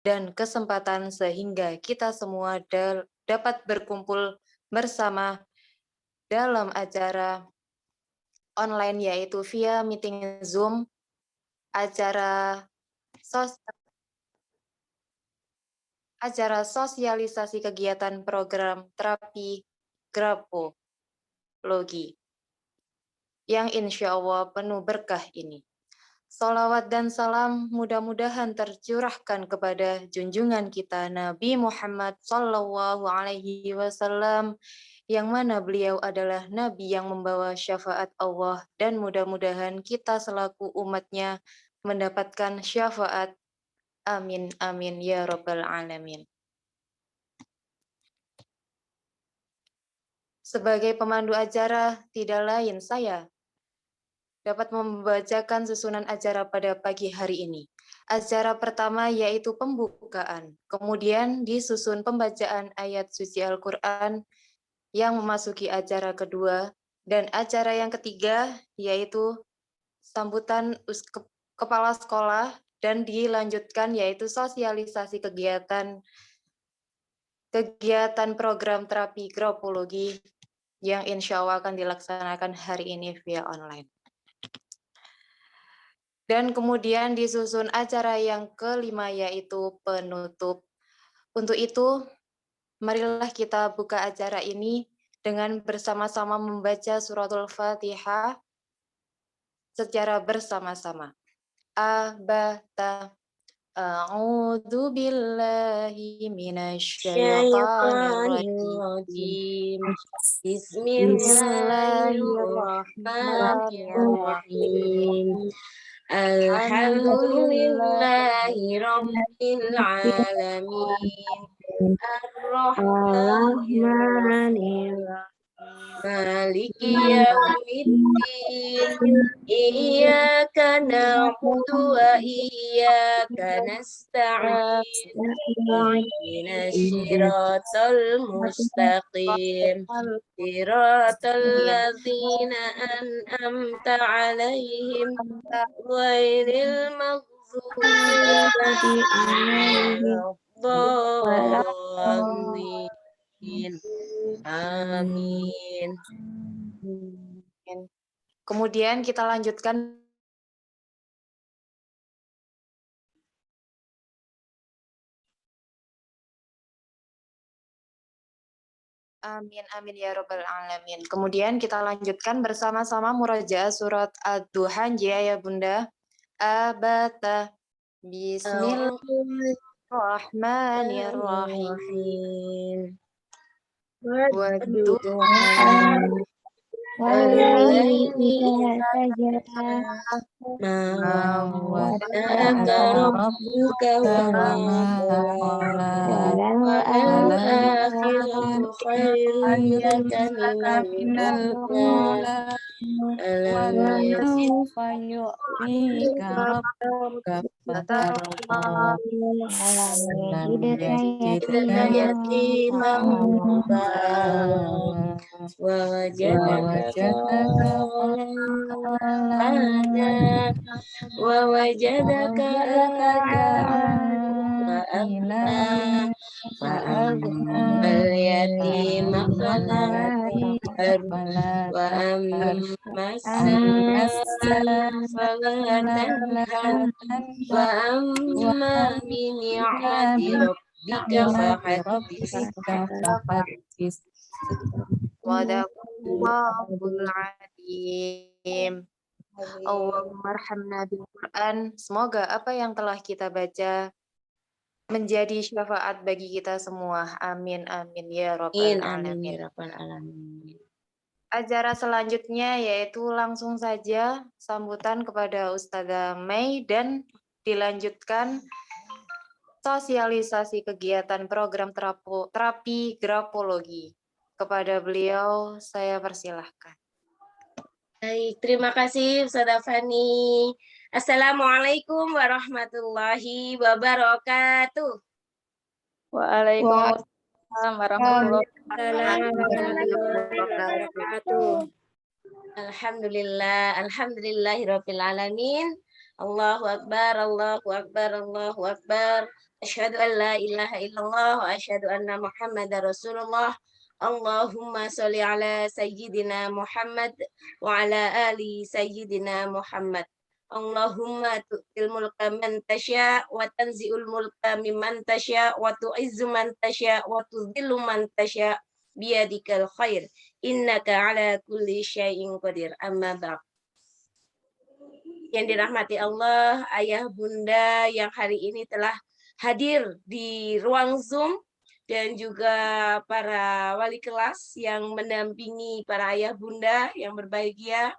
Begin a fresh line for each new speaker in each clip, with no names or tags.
dan kesempatan sehingga kita semua dapat berkumpul bersama dalam acara online yaitu via meeting Zoom, acara sos acara sosialisasi kegiatan program terapi grafologi yang insya Allah penuh berkah ini. Salawat dan salam mudah-mudahan tercurahkan kepada junjungan kita Nabi Muhammad Sallallahu Alaihi Wasallam yang mana beliau adalah Nabi yang membawa syafaat Allah dan mudah-mudahan kita selaku umatnya mendapatkan syafaat. Amin amin ya rabbal alamin. Sebagai pemandu acara tidak lain saya dapat membacakan susunan acara pada pagi hari ini. Acara pertama yaitu pembukaan, kemudian disusun pembacaan ayat suci Al-Quran yang memasuki acara kedua, dan acara yang ketiga yaitu sambutan kepala sekolah dan dilanjutkan yaitu sosialisasi kegiatan program terapi grafologi yang insya Allah akan dilaksanakan hari ini via online. Dan kemudian disusun acara yang kelima yaitu penutup. Untuk itu, marilah kita buka acara ini dengan bersama-sama membaca suratul Fatihah secara bersama-sama. A'udzu billahi minasyaitonir rajim.
Bismillahirrahmanirrahim. Alhamdulillahi rabbil alamin. Ar-Rahmanir Maliki yaumiddin. Iyyaka na'budu wa iyyaka nasta'in. Ihdinas siratal mustaqim. Siratal ladzina an'amta 'alaihim ghairil maghdubi 'alaihim waladdallin. Amin.
Kemudian kita lanjutkan. Amin amin ya rabbal alamin. Kemudian kita lanjutkan bersama-sama murajaah surat Ad-Duhan ya Bunda. Abata. Bismillahirrahmanirrahim.
Wadduhan wallayli idza ma wada'aka rabbuka wa ma qala wal akhiratu khairun laka minal ula alam
وسوف يعطيك ربك فترضى ألم يجدك
يتيما ووجدك عائلا فأغنى اليتيم فلا تقهر وأما السائل فلا تنهر وأما بنعمة ربك فحدث.
Wadaqallahul azim. Allahumma arhamna bil Quran. Semoga apa yang telah kita baca menjadi syafaat bagi kita semua. Amin amin ya rabbal alamin. Acara selanjutnya yaitu langsung saja sambutan kepada Ustazah Mei dan dilanjutkan sosialisasi kegiatan program terapi grafologi. Kepada beliau saya persilahkan.
Baik, terima kasih Ustazah Fani. Assalamualaikum warahmatullahi wabarakatuh.
Waalaikumsalam warahmatullahi
wabarakatuh. Alhamdulillahirabbil alamin. Allahu akbar, Allahu akbar, Allahu akbar. Asyhadu an la ilaha illallah wa asyhadu anna Muhammadar Rasulullah. Allahumma sholli ala sayyidina Muhammad wa ala ali sayyidina Muhammad. Allahumma tu'til mulka man tasya wa tanzi'ul mulka mimman tasya wa tu'izzu man tasya wa tudhillu man tasya biyadikal khair innaka ala kulli syai'in qadir. Amma ba'd. Yang dirahmati Allah, ayah bunda yang hari ini telah hadir di ruang Zoom dan juga para wali kelas yang mendampingi para ayah bunda yang berbahagia.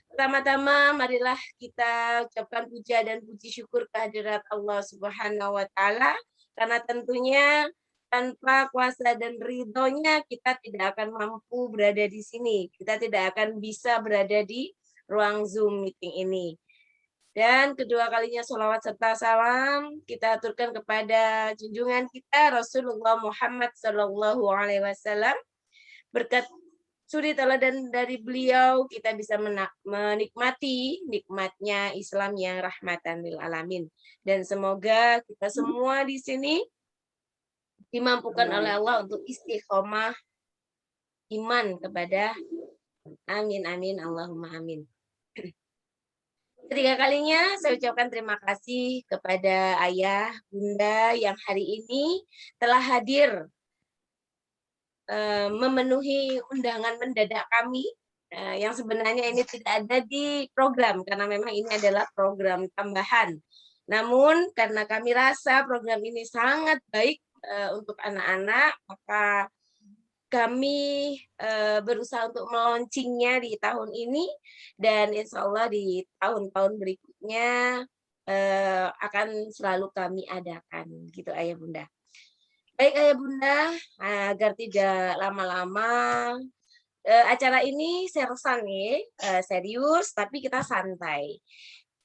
Pertama-tama marilah kita ucapkan puja dan puji syukur kehadirat Allah Subhanahu wa taala karena tentunya tanpa kuasa dan ridhonya kita tidak akan mampu berada di sini. Kita tidak akan bisa berada di ruang Zoom meeting ini. Dan kedua kalinya sholawat serta salam kita aturkan kepada junjungan kita Rasulullah Muhammad Sallallahu Alaihi Wasallam. Berkat suri teladan dari beliau kita bisa menikmati nikmatnya Islam yang rahmatan lil alamin. Dan semoga kita semua di sini dimampukan oleh Allah untuk istiqomah iman kepada amin amin Allahumma amin. Ketiga kalinya saya ucapkan terima kasih kepada ayah, bunda yang hari ini telah hadir memenuhi undangan mendadak kami yang sebenarnya ini tidak ada di program karena memang ini adalah program tambahan. Namun karena kami rasa program ini sangat baik untuk anak-anak, maka kami berusaha untuk melaunchingnya di tahun ini dan insya Allah di tahun-tahun berikutnya akan selalu kami adakan gitu ayah bunda. Baik ayah bunda, agar tidak lama-lama acara ini seriosan nih, serius tapi kita santai.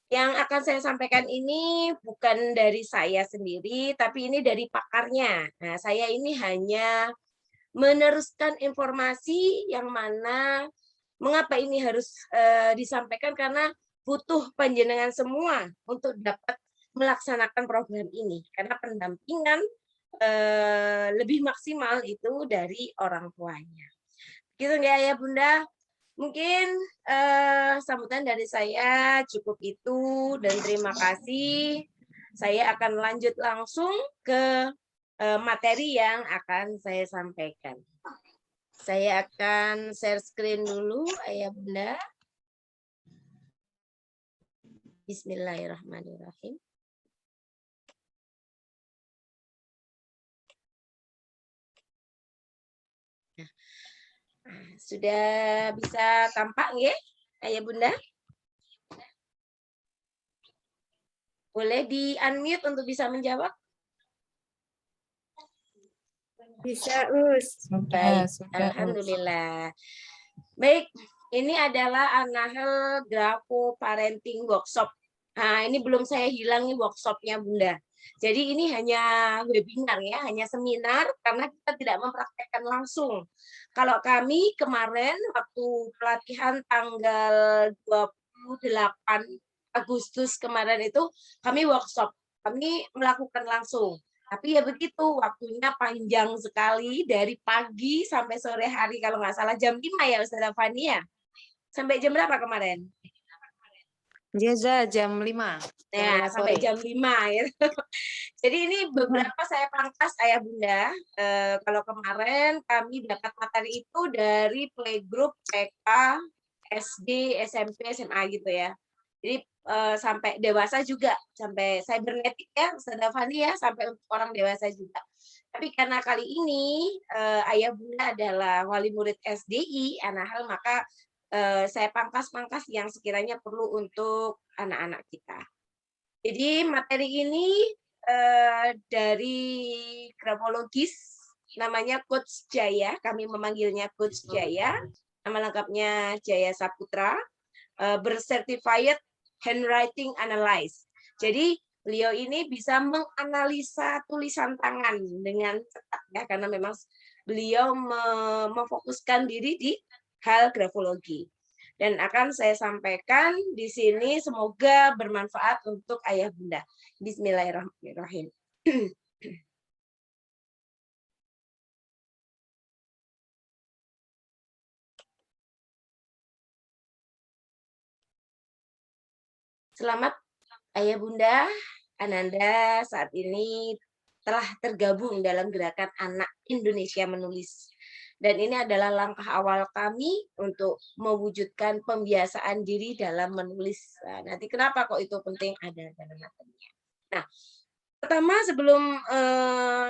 Yang akan saya sampaikan ini bukan dari saya sendiri tapi ini dari pakarnya. Nah, saya ini hanya meneruskan informasi yang mana mengapa ini harus disampaikan karena butuh panjenengan semua untuk dapat melaksanakan program ini karena pendampingan lebih maksimal itu dari orang tuanya. Gitu nggak ya Bunda? Mungkin sambutan dari saya cukup itu dan terima kasih. Saya akan lanjut langsung ke materi yang akan saya sampaikan. Saya akan share screen dulu, ayah bunda. Bismillahirrahmanirrahim. Nah, sudah bisa tampak nggih, ayah bunda? Boleh di-unmute untuk bisa menjawab?
Bisa, Us.
Baik,
Sudah.
alhamdulillah. Baik, ini adalah Anahel Grafo Parenting Workshop. Nah, ini belum saya hilang nih workshopnya Bunda. Jadi ini hanya webinar ya, hanya seminar karena kita tidak mempraktekkan langsung. Kalau kami kemarin waktu pelatihan tanggal 28 Agustus kemarin itu kami workshop, kami melakukan langsung. Tapi ya begitu, waktunya panjang sekali dari pagi sampai sore hari kalau nggak salah jam 5 ya Ustazah Fani ya. Sampai jam berapa kemarin?
Jaza jam 5.
Nah, sampai jam 5 ya. Jadi ini beberapa saya pangkas ayah bunda. Kalau kemarin kami dapat materi itu dari playgroup TK, SD, SMP, SMA gitu ya. Jadi sampai dewasa juga, sampai cybernetik ya, Ustazah Fani ya, sampai untuk orang dewasa juga. Tapi karena kali ini ayah bunda adalah wali murid SDI, Anahel, maka saya pangkas-pangkas yang sekiranya perlu untuk anak-anak kita. Jadi materi ini dari grafologis, namanya Coach Jaya, kami memanggilnya Coach Jaya, nama lengkapnya Jaya Saputra, bersertified handwriting analyze. Jadi beliau ini bisa menganalisa tulisan tangan dengan cepat ya, karena memang beliau memfokuskan diri di hal grafologi. Dan akan saya sampaikan di sini, semoga bermanfaat untuk ayah bunda. Bismillahirrahmanirrahim. Selamat Ayah Bunda, Ananda saat ini telah tergabung dalam gerakan Anak Indonesia Menulis. Dan ini adalah langkah awal kami untuk mewujudkan pembiasaan diri dalam menulis. Nah, nanti kenapa kok itu penting ada dalam materinya. Nah, pertama sebelum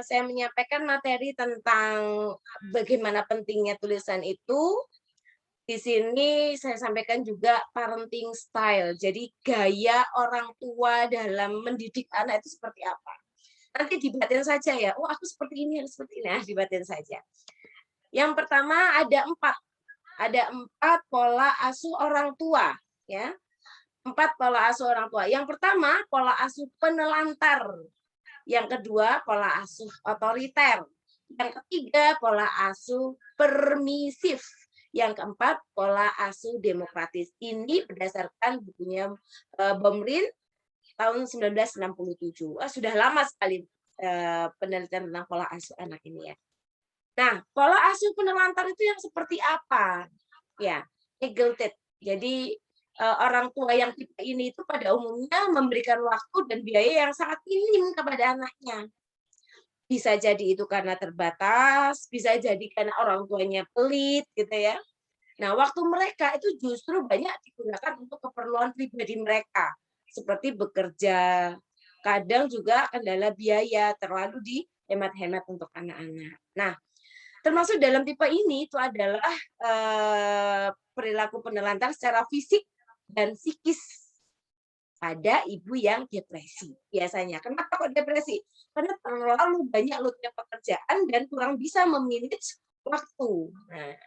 saya menyampaikan materi tentang bagaimana pentingnya tulisan itu, di sini saya sampaikan juga parenting style. Jadi gaya orang tua dalam mendidik anak itu seperti apa. Nanti dibatin saja ya. Oh, aku seperti ini, seperti ini. Nah, dibatin saja. Yang pertama ada 4 pola asuh orang tua, ya. 4 pola asuh orang tua. Yang pertama pola asuh penelantar. Yang kedua pola asuh otoriter. Yang ketiga pola asuh permisif. Yang keempat pola asuh demokratis. Ini berdasarkan bukunya Bomrin tahun 1967. Sudah lama sekali penelitian tentang pola asuh anak ini ya. Nah, pola asuh penelantar itu yang seperti apa? Ya, neglected. Jadi orang tua yang tipe ini itu pada umumnya memberikan waktu dan biaya yang sangat minim kepada anaknya. Bisa jadi itu karena terbatas, bisa jadi karena orang tuanya pelit, gitu ya. Nah, waktu mereka itu justru banyak digunakan untuk keperluan pribadi mereka, seperti bekerja. Kadang juga kendala biaya terlalu dihemat-hemat untuk anak-anak. Nah, termasuk dalam tipe ini itu adalah perilaku penelantar secara fisik dan psikis pada ibu yang depresi biasanya. Kenapa kok depresi? Karena terlalu banyak loadnya pekerjaan dan kurang bisa memanage waktu. Nah,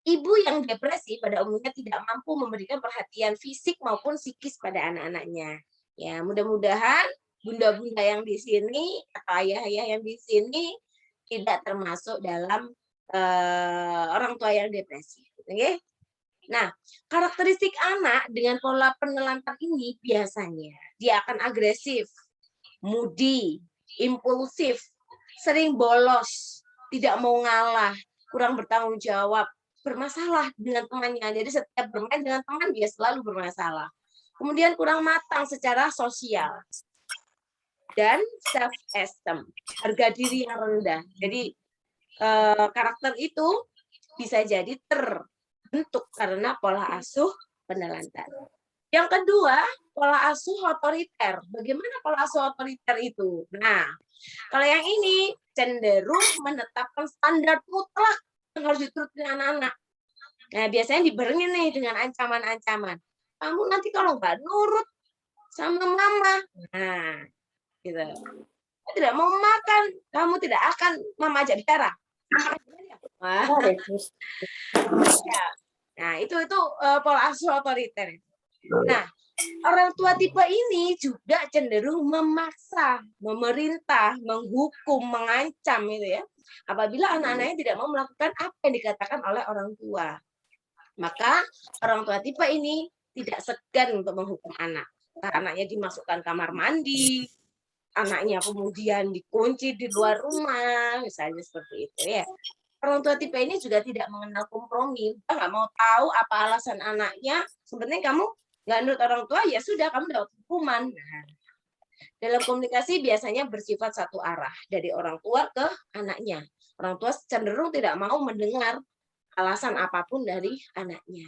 ibu yang depresi pada umumnya tidak mampu memberikan perhatian fisik maupun psikis pada anak-anaknya. Ya, mudah-mudahan bunda-bunda yang di sini atau ayah-ayah yang di sini tidak termasuk dalam orang tua yang depresi. Okay? Nah, karakteristik anak dengan pola penelantar ini biasanya dia akan agresif, moody, impulsif, sering bolos, tidak mau ngalah, kurang bertanggung jawab, bermasalah dengan temannya. Jadi setiap bermain dengan teman dia selalu bermasalah. Kemudian kurang matang secara sosial. Dan self-esteem, harga diri yang rendah. Jadi karakter itu bisa jadi terbentuk karena pola asuh penelantar. Yang kedua, pola asuh otoriter. Bagaimana pola asuh otoriter itu? Nah, kalau yang ini cenderung menetapkan standar mutlak yang harus dituruti anak-anak. Nah, biasanya dibarengi nih dengan ancaman-ancaman. Kamu nanti kalau nggak nurut sama mama, nah, gitu. Tidak mau makan, kamu tidak akan mama ajak bicara. Nah, itu pola asuh otoriter. Nah, orang tua tipe ini juga cenderung memaksa, memerintah, menghukum, mengancam itu ya. Apabila anak-anaknya tidak mau melakukan apa yang dikatakan oleh orang tua. Maka orang tua tipe ini tidak segan untuk menghukum anak. Anaknya dimasukkan kamar mandi, anaknya kemudian dikunci di luar rumah, misalnya seperti itu ya. Orang tua tipe ini juga tidak mengenal kompromi, nggak mau tahu apa alasan anaknya. Sebenarnya kamu nggak nurut orang tua, ya sudah kamu dapat hukuman. Nah, dalam komunikasi biasanya bersifat satu arah dari orang tua ke anaknya. Orang tua cenderung tidak mau mendengar alasan apapun dari anaknya.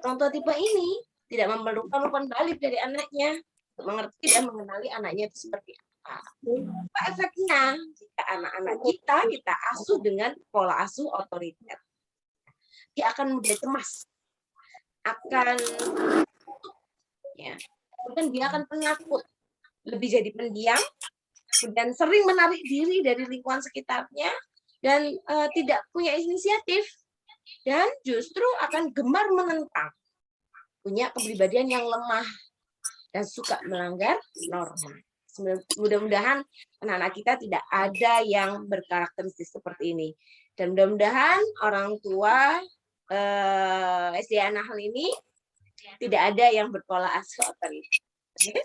Orang tua tipe ini tidak memerlukan umpan balik dari anaknya, mengerti dan mengenali anaknya itu seperti apa. Apa efeknya jika anak-anak kita asuh dengan pola asuh otoriter? Dia akan mudah cemas, akan ya, kemudian dia akan penakut, lebih jadi pendiam, dan sering menarik diri dari lingkungan sekitarnya dan tidak punya inisiatif dan justru akan gemar menentang, punya kepribadian yang lemah dan suka melanggar norma. Mudah-mudahan anak-anak kita tidak ada yang berkarakteristik seperti ini. Dan mudah-mudahan orang tua SD Nahl ini tidak ada yang berpola asuh otoriter.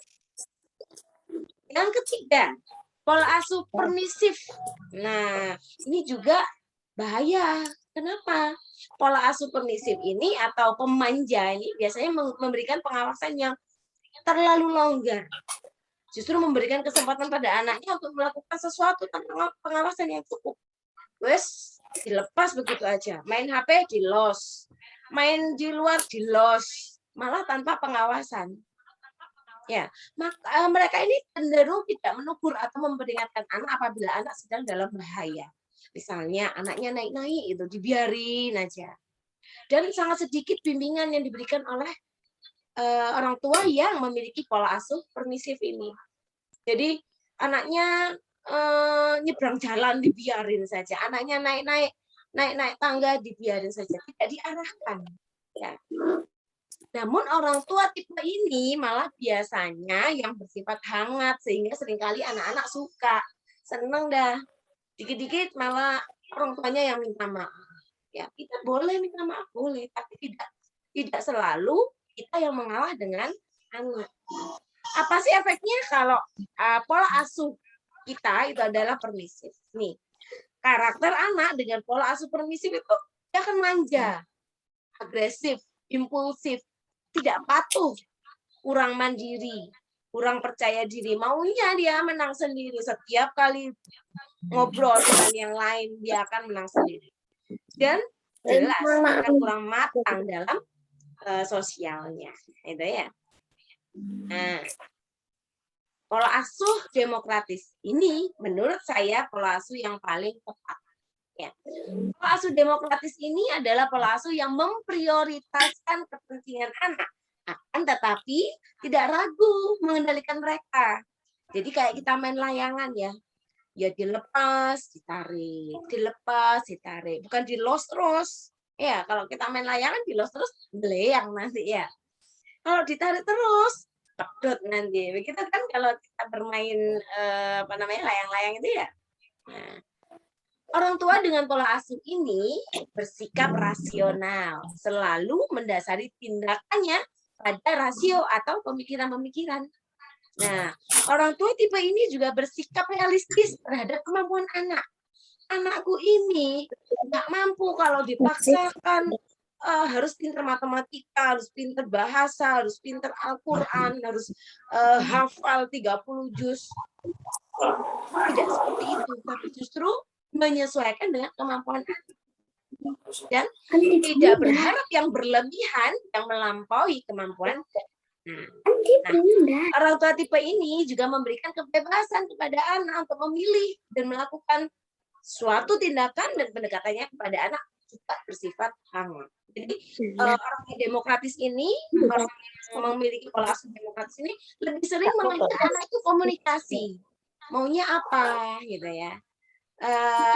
Yang ketiga, pola asuh permisif. Nah, ini juga bahaya. Kenapa? Pola asuh permisif ini atau pemanja ini biasanya memberikan pengawasan yang terlalu longgar. Justru memberikan kesempatan pada anaknya untuk melakukan sesuatu tanpa pengawasan yang cukup. Wes, dilepas begitu aja. Main HP di-los. Main di luar di-los. Malah tanpa pengawasan. Ya, maka mereka ini cenderung tidak menegur atau memperingatkan anak apabila anak sedang dalam bahaya. Misalnya anaknya naik-naik itu dibiarin aja. Dan sangat sedikit bimbingan yang diberikan oleh orang tua yang memiliki pola asuh permisif ini. Jadi anaknya nyebrang jalan dibiarin saja, anaknya naik tangga dibiarin saja, tidak diarahkan. Ya. Namun orang tua tipe ini malah biasanya yang bersifat hangat sehingga seringkali anak-anak suka, seneng dah. Dikit-dikit malah orang tuanya yang minta maaf. Ya, kita boleh minta maaf, boleh, tapi tidak selalu kita yang mengalah dengan anak. Apa sih efeknya kalau pola asuh kita itu adalah permisif? Nih, karakter anak dengan pola asuh permisif itu dia akan manja, agresif, impulsif, tidak patuh, kurang mandiri, kurang percaya diri. Maunya dia menang sendiri. Setiap kali ngobrol dengan yang lain, dia akan menang sendiri. Dan jelas akan kurang matang dalam sosialnya. Itu ya. Nah, pola asuh demokratis ini menurut saya pola asuh yang paling tepat. Ya. Pola asuh demokratis ini adalah pola asuh yang memprioritaskan kepentingan anak, akan tetapi tidak ragu mengendalikan mereka. Jadi kayak kita main layangan ya, ya dilepas, ditarik, dilepas, ditarik, bukan di-los terus. Ya, kalau kita main layangan di-los terus, belayang nanti ya. Kalau ditarik terus, pedot nanti. Begitu kan kalau kita bermain layang-layang itu ya. Nah, orang tua dengan pola asuh ini bersikap rasional, selalu mendasari tindakannya pada rasio atau pemikiran-pemikiran. Nah, orang tua tipe ini juga bersikap realistis terhadap kemampuan anak. Anakku ini nggak mampu kalau dipaksakan harus pintar matematika, harus pintar bahasa, harus pintar Al-Quran, harus hafal 30 juz. Tidak seperti itu, tapi justru menyesuaikan dengan kemampuan anak. Dan tidak berharap yang berlebihan, yang melampaui kemampuan. Nah, orang tua tipe ini juga memberikan kebebasan kepada anak untuk memilih dan melakukan suatu tindakan dan pendekatannya kepada anak juga bersifat hangat. Jadi orang demokratis ini, orang yang memiliki pola asuh demokratis ini lebih sering mengajak anak itu komunikasi. Maunya apa gitu ya.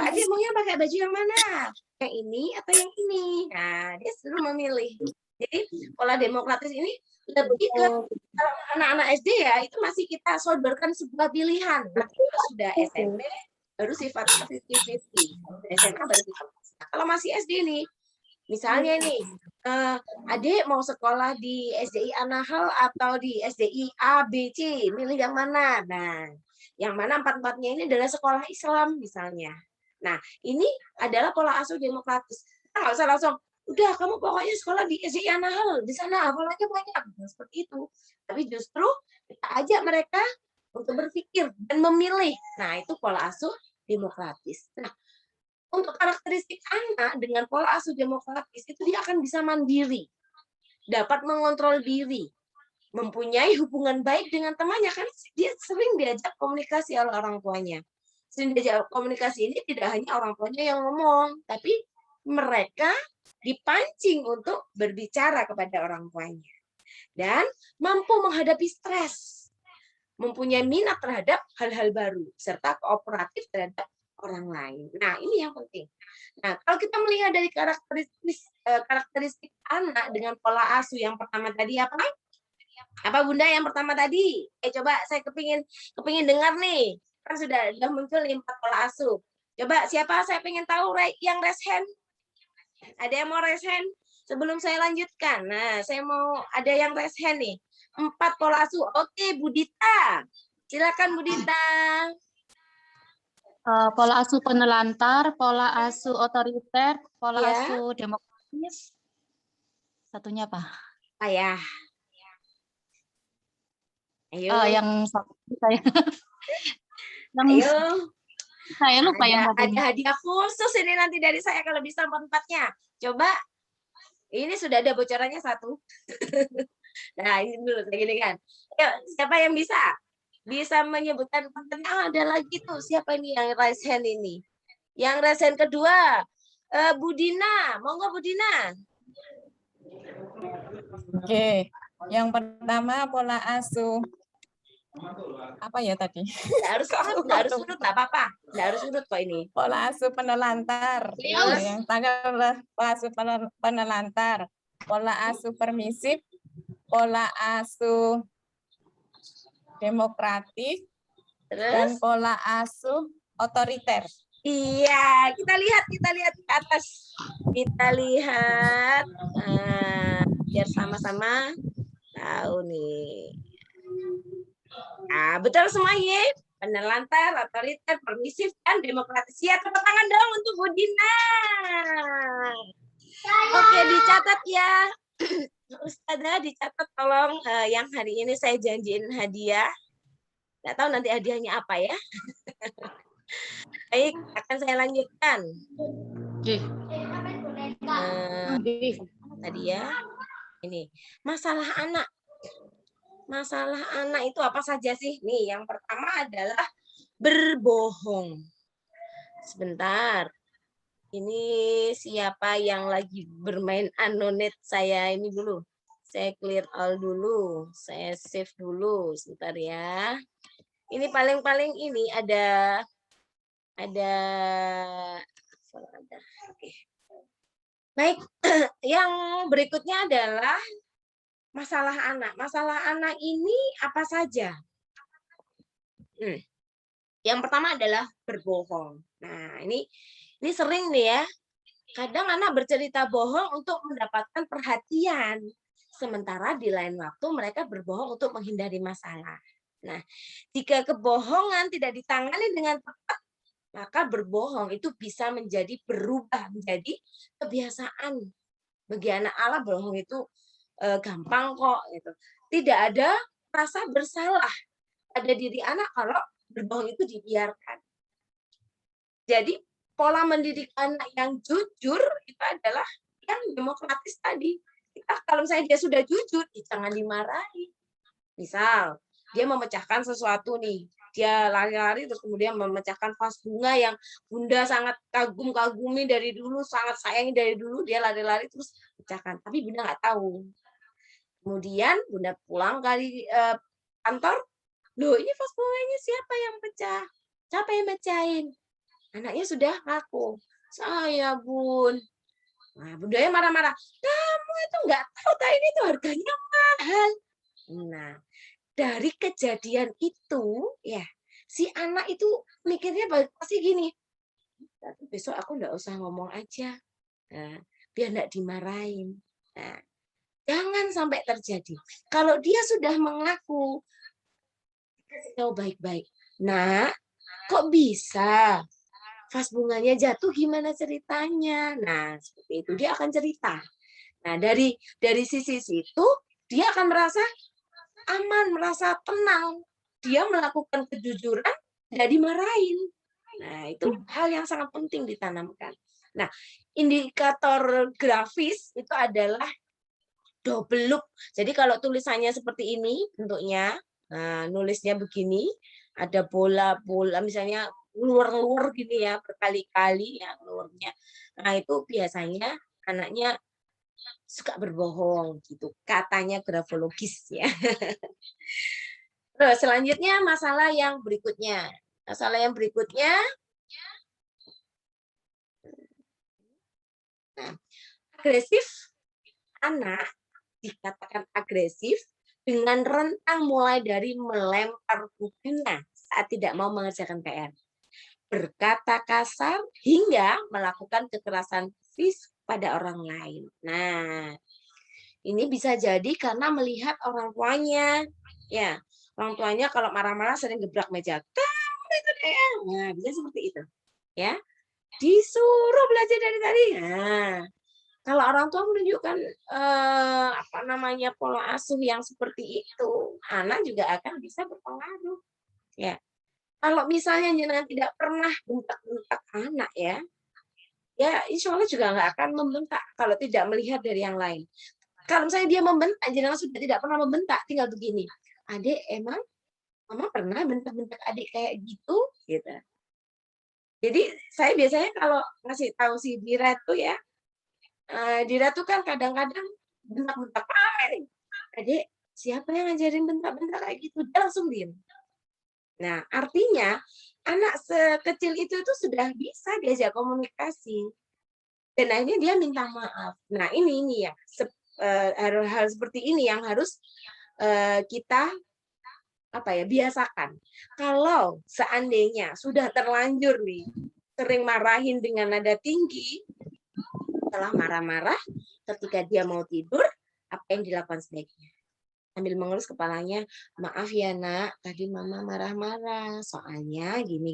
Adik maunya pakai baju yang mana? Yang ini atau yang ini? Nah, dia selalu memilih. Jadi pola demokratis ini lebih ke anak-anak SD ya, itu masih kita sodorkan sebuah pilihan. Kalau sudah SMP baru sifatnya 50-50. SMA baru 50. Kalau masih SD nih, misalnya nih, adik mau sekolah di SDI Anahal atau di SDI A, B, C, milih yang mana? Nah, yang mana empat-empatnya ini adalah sekolah Islam misalnya. Nah, ini adalah pola asuh demokratis. Kita nggak usah langsung, udah kamu pokoknya sekolah di SDI Anahal, di sana hafalannya banyak. Nah, seperti itu. Tapi justru kita ajak mereka untuk berpikir dan memilih. Nah, itu pola asuh demokratis. Nah, untuk karakteristik anak dengan pola asuh demokratis itu dia akan bisa mandiri, dapat mengontrol diri, mempunyai hubungan baik dengan temannya kan dia sering diajak komunikasi oleh orang tuanya. Sering diajak komunikasi ini tidak hanya orang tuanya yang ngomong, tapi mereka dipancing untuk berbicara kepada orang tuanya dan mampu menghadapi stres, mempunyai minat terhadap hal-hal baru serta kooperatif terhadap orang lain. Nah, ini yang penting. Nah, kalau kita melihat dari karakteristik anak dengan pola asuh yang pertama tadi apa? Apa Bunda yang pertama tadi? Coba saya kepingin dengar nih. Kan sudah muncul 4 pola asuh. Coba siapa saya pengen tahu yang raise hand? Ada yang mau raise hand? Sebelum saya lanjutkan. Nah, saya mau ada yang raise hand nih. 4 pola asuh. Oke, Budita. Silakan Bu Dita.
Pola asuh penelantar, pola asuh otoriter, pola
Ya.
asuh demokratis. Satunya apa?
Ayah. Ayo.
Yang satu saya yang
Ayo.
saya lupa yang
Ada
satunya.
hadiah khusus ini nanti dari saya kalau bisa empat-empatnya. Coba. Ini sudah ada bocorannya satu. Nah, ini dulu saya gini kan. Ayo, siapa yang bisa? Bisa menyebutkan ada lagi tuh. Siapa ini yang raise hand ini? Yang raise hand kedua, Bu Dina. Monggo Bu Dina.
Oke, yang pertama pola asuh apa ya tadi?
Nggak harus surut, nggak apa-apa. Nggak harus surut kok ini.
Pola asuh penelantar.
Terus?
Yang terakhir pola asuh penelantar, pola asuh permisif, pola asuh demokratis, dan
Terus?
pola asuh otoriter.
Iya, kita lihat ke atas. Kita lihat, biar sama-sama tahu nih. Nah, betul semuanya. Penelantar, otoriter, permisif, dan demokratis. Ya, tepuk tangan dong untuk Bu Dina. Oke, dicatat ya. Ustazah, dicatat tolong yang hari ini saya janjiin hadiah. Nggak tahu nanti hadiahnya apa ya. Baik, akan saya lanjutkan. Tadi ya, ini masalah anak. Masalah anak itu apa saja sih? Nih, yang pertama adalah berbohong. Sebentar. Ini siapa yang lagi bermain anonet saya ini dulu. Saya clear all dulu. Saya save dulu. Sebentar ya. Ini paling-paling ini ada. Oke. Baik, yang berikutnya adalah masalah anak. Masalah anak ini apa saja? Yang pertama adalah berbohong. Nah, ini sering nih ya. Kadang anak bercerita bohong untuk mendapatkan perhatian. Sementara di lain waktu mereka berbohong untuk menghindari masalah. Nah, jika kebohongan tidak ditangani dengan tepat, maka berbohong itu bisa berubah menjadi kebiasaan. Bagi anak bohong itu gampang kok. Gitu. Tidak ada rasa bersalah pada diri anak kalau berbohong itu dibiarkan. Jadi pola mendidik anak yang jujur itu adalah yang demokratis tadi. Kalau misalnya dia sudah jujur, jangan dimarahi. Misal, dia memecahkan sesuatu nih. Dia lari-lari terus kemudian memecahkan vas bunga yang Bunda sangat kagumi dari dulu, sangat sayangi dari dulu, dia lari-lari terus pecahkan. Tapi Bunda nggak tahu. Kemudian Bunda pulang kali kantor, loh ini vas bunganya siapa yang pecah? Siapa yang mecahin? Anaknya sudah ngaku, saya Bun. Nah, Bundanya marah-marah, kamu itu nggak tahu tadi ini tuh harganya mahal. Nah, dari kejadian itu, ya si anak itu mikirnya pasti gini, besok aku nggak usah ngomong aja, nah, biar nggak dimarahin. Nah, jangan sampai terjadi. Kalau dia sudah mengaku, kasih tahu baik-baik. Nah, kok bisa? Vas bunganya jatuh gimana ceritanya? Nah, seperti itu dia akan cerita. Nah, dari sisi situ dia akan merasa aman, merasa tenang. Dia melakukan kejujuran, tidak dimarahin. Nah, itu hal yang sangat penting ditanamkan. Nah, indikator grafis itu adalah double look. Jadi kalau tulisannya seperti ini bentuknya, nah, nulisnya begini, ada bola-bola misalnya luar gini ya, berkali-kali ya luarnya. Nah, itu biasanya anaknya suka berbohong gitu. Katanya grafologis ya. Terus selanjutnya masalah yang berikutnya. Masalah yang berikutnya, nah, agresif. Anak dikatakan agresif dengan rentang mulai dari melempar bukunya saat tidak mau mengerjakan PR, berkata kasar hingga melakukan kekerasan fisik pada orang lain. Nah, ini bisa jadi karena melihat orang tuanya, ya, Orang tuanya kalau marah-marah sering gebrak meja. Kamu itu deh. Nah, bisa seperti itu. Ya. Disuruh belajar dari tadi. Nah, kalau orang tua menunjukkan apa namanya pola asuh yang seperti itu, anak juga akan bisa berpengaruh. Ya. Kalau misalnya jenengan tidak pernah bentak-bentak anak ya, ya insya Allah juga nggak akan membentak kalau tidak melihat dari yang lain. Kalau misalnya dia membentak, jenengan sudah tidak pernah membentak, tinggal begini. Adik, emang mama pernah bentak-bentak adik kayak gitu? Gitu. Jadi saya biasanya kalau ngasih tahu si Dira tuh ya, Dira tuh kan kadang-kadang bentak-bentak nih. Adik, siapa yang ngajarin bentak-bentak kayak gitu? Dia langsung diem. Nah, artinya anak sekecil itu sudah bisa diajak komunikasi. Dan akhirnya dia minta maaf. Nah, ini ya, hal-hal seperti ini yang harus kita biasakan. Kalau seandainya sudah terlanjur nih sering marahin dengan nada tinggi, setelah marah-marah ketika dia mau tidur, apa yang dilakukan sebaiknya? Sambil mengelus kepalanya, maaf ya nak, tadi mama marah-marah, soalnya gini.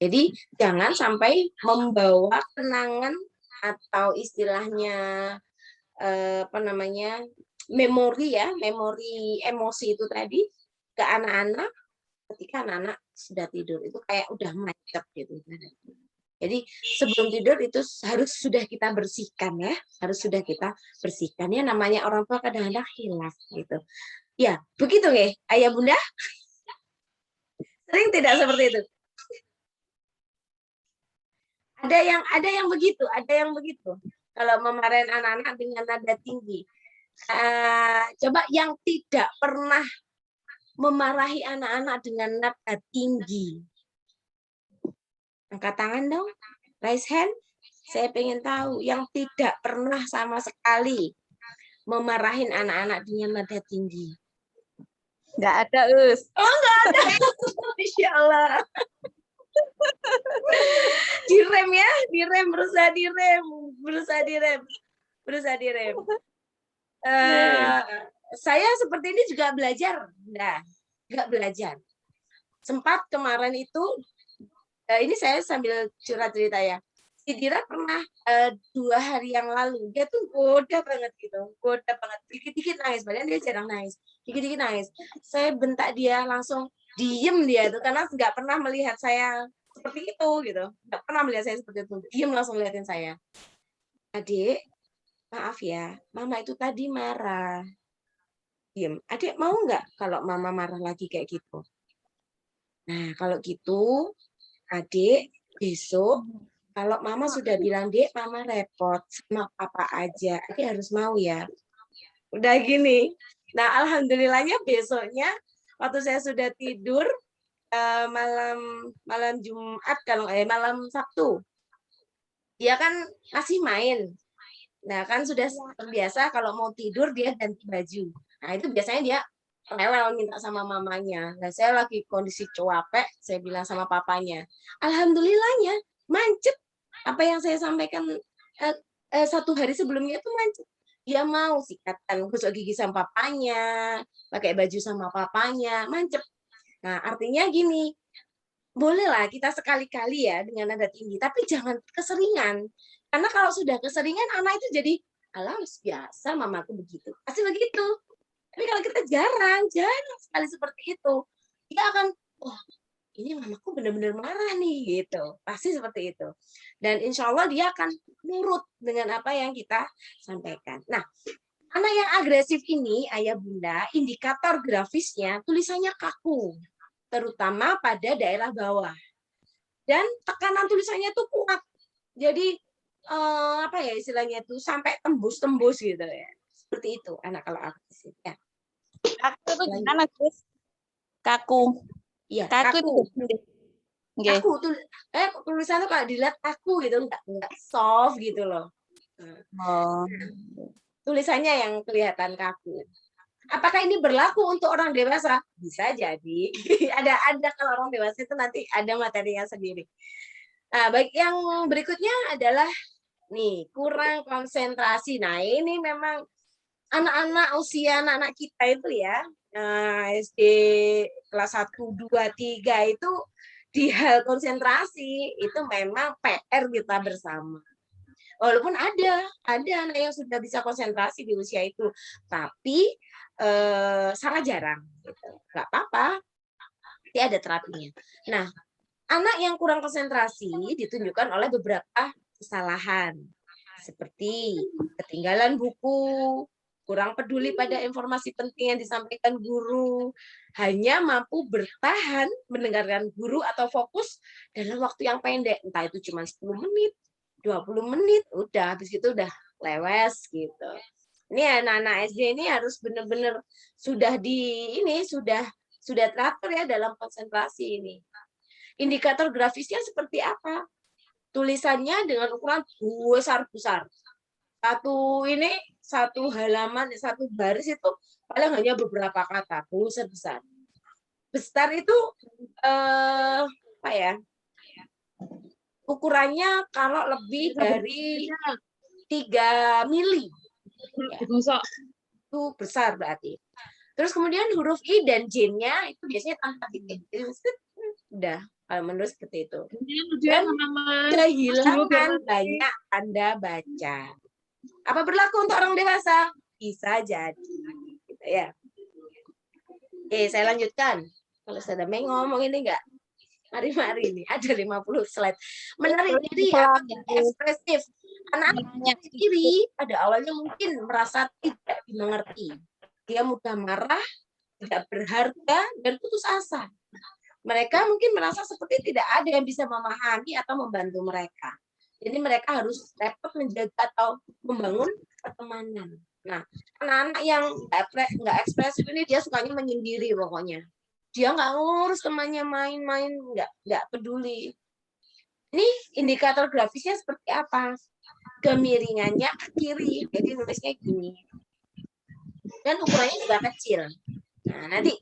Jadi jangan sampai membawa kenangan atau istilahnya memori emosi itu tadi ke anak-anak ketika anak-anak sudah tidur. Itu kayak udah macet gitu. Jadi sebelum tidur itu harus sudah kita bersihkan ya, ya, namanya orang tua kadang-kadang hilaf gitu. Ya, begitu nggih, Ayah Bunda? Sering tidak seperti itu? Ada yang begitu. Kalau memarahin anak-anak dengan nada tinggi. Coba yang tidak pernah memarahi anak-anak dengan nada tinggi. Angkat tangan dong. Raise hand. Saya pengen tahu yang tidak pernah sama sekali memarahin anak-anak dengan nada tinggi.
Nggak ada, Us.
Oh, nggak ada. Insya Allah. Direm ya, berusaha direm. Saya seperti ini juga belajar. Nah, nggak belajar. Sempat kemarin itu, ini saya sambil curhat cerita ya. Si Dira pernah 2 hari yang lalu, dia tuh goda banget. Dikit-dikit nangis, padahal dia jarang nangis. Dikit-dikit nangis. Saya bentak dia, langsung diem dia tuh, karena nggak pernah melihat saya seperti itu gitu. Nggak pernah melihat saya seperti itu. Diem langsung liatin saya. Adik, maaf ya, mama itu tadi marah. Diem. Adik mau nggak kalau mama marah lagi kayak gitu? Nah, kalau gitu, adik besok kalau mama sudah bilang, Dek, mama repot sama papa aja. Adik harus mau ya. Udah gini. Nah, alhamdulillahnya besoknya waktu saya sudah tidur malam Jumat malam Sabtu. Dia kan masih main. Nah, kan sudah terbiasa kalau mau tidur dia ganti baju. Nah, itu biasanya dia rewel minta sama mamanya. Nah, saya lagi kondisi cuapek, saya bilang sama papanya. Alhamdulillahnya mancep. Apa yang saya sampaikan 1 hari sebelumnya itu mancep. Dia mau sikatan gosok gigi sama papanya, pakai baju sama papanya, mancep. Nah, artinya gini, bolehlah kita sekali-kali ya dengan nada tinggi, tapi jangan keseringan. Karena kalau sudah keseringan, anak itu jadi, alah biasa mamaku begitu. Pasti begitu. Tapi kalau kita jarang sekali seperti itu, dia akan, ini mamaku benar-benar marah nih gitu. Pasti seperti itu. Dan insya Allah dia akan nurut dengan apa yang kita sampaikan. Nah, anak yang agresif ini, Ayah Bunda, indikator grafisnya tulisannya kaku, terutama pada daerah bawah. Dan tekanan tulisannya itu kuat. Jadi istilahnya itu sampai tembus-tembus gitu ya. Seperti itu anak kalau agresif ya.
Kaku itu gimana, Gus? Kaku.
Iya,
Kaku.
Kaku tuh tulisannya kalau dilihat kaku gitu, enggak soft gitu loh.
Oh.
Tulisannya yang kelihatan kaku. Apakah ini berlaku untuk orang dewasa? Bisa jadi. ada kalau orang dewasa itu nanti ada materinya sendiri. Nah, baik yang berikutnya adalah nih, kurang konsentrasi. Nah, ini memang anak-anak usia anak-anak kita itu ya, SD kelas 1, 2, 3 itu di hal konsentrasi itu memang PR kita bersama. Walaupun ada anak yang sudah bisa konsentrasi di usia itu, tapi sangat jarang. Gitu. Nggak apa-apa, nanti ada terapinya. Nah, anak yang kurang konsentrasi ditunjukkan oleh beberapa kesalahan, seperti ketinggalan buku, kurang peduli pada informasi penting yang disampaikan guru, hanya mampu bertahan mendengarkan guru atau fokus dalam waktu yang pendek, entah itu cuma 10 menit, 20 menit, udah habis itu udah lewes gitu. Ini anak-anak SD ini harus benar-benar sudah teratur ya dalam konsentrasi ini. Indikator grafisnya seperti apa? Tulisannya dengan ukuran besar-besar. Satu halaman, satu baris itu paling hanya beberapa kata, besar-besar. Besar itu apa ya? Ukurannya kalau lebih dari 3 mili. Ya, itu besar berarti. Terus kemudian huruf I dan J-nya itu biasanya tanpa titik. Udah, kalau menurut seperti itu. Dan kehilangan banyak tanda baca. Apa berlaku untuk orang dewasa? Bisa jadi. Gitu ya. Oke, saya lanjutkan. Kalau saya ada ngomong ini enggak? Mari ini ada 50 slide. Menarik diri atau ekspresif. Anak-anak sendiri pada awalnya mungkin merasa tidak dimengerti. Dia mudah marah, tidak berharga, dan putus asa. Mereka mungkin merasa seperti tidak ada yang bisa memahami atau membantu mereka. Jadi mereka harus repot menjaga atau membangun pertemanan. Nah, anak-anak yang nggak ekspresif ini dia sukanya menyendiri pokoknya. Dia nggak ngurus temannya main-main, nggak peduli. Ini indikator grafisnya seperti apa? Kemiringannya ke kiri, jadi nulisnya gini. Dan ukurannya juga kecil. Nah, nanti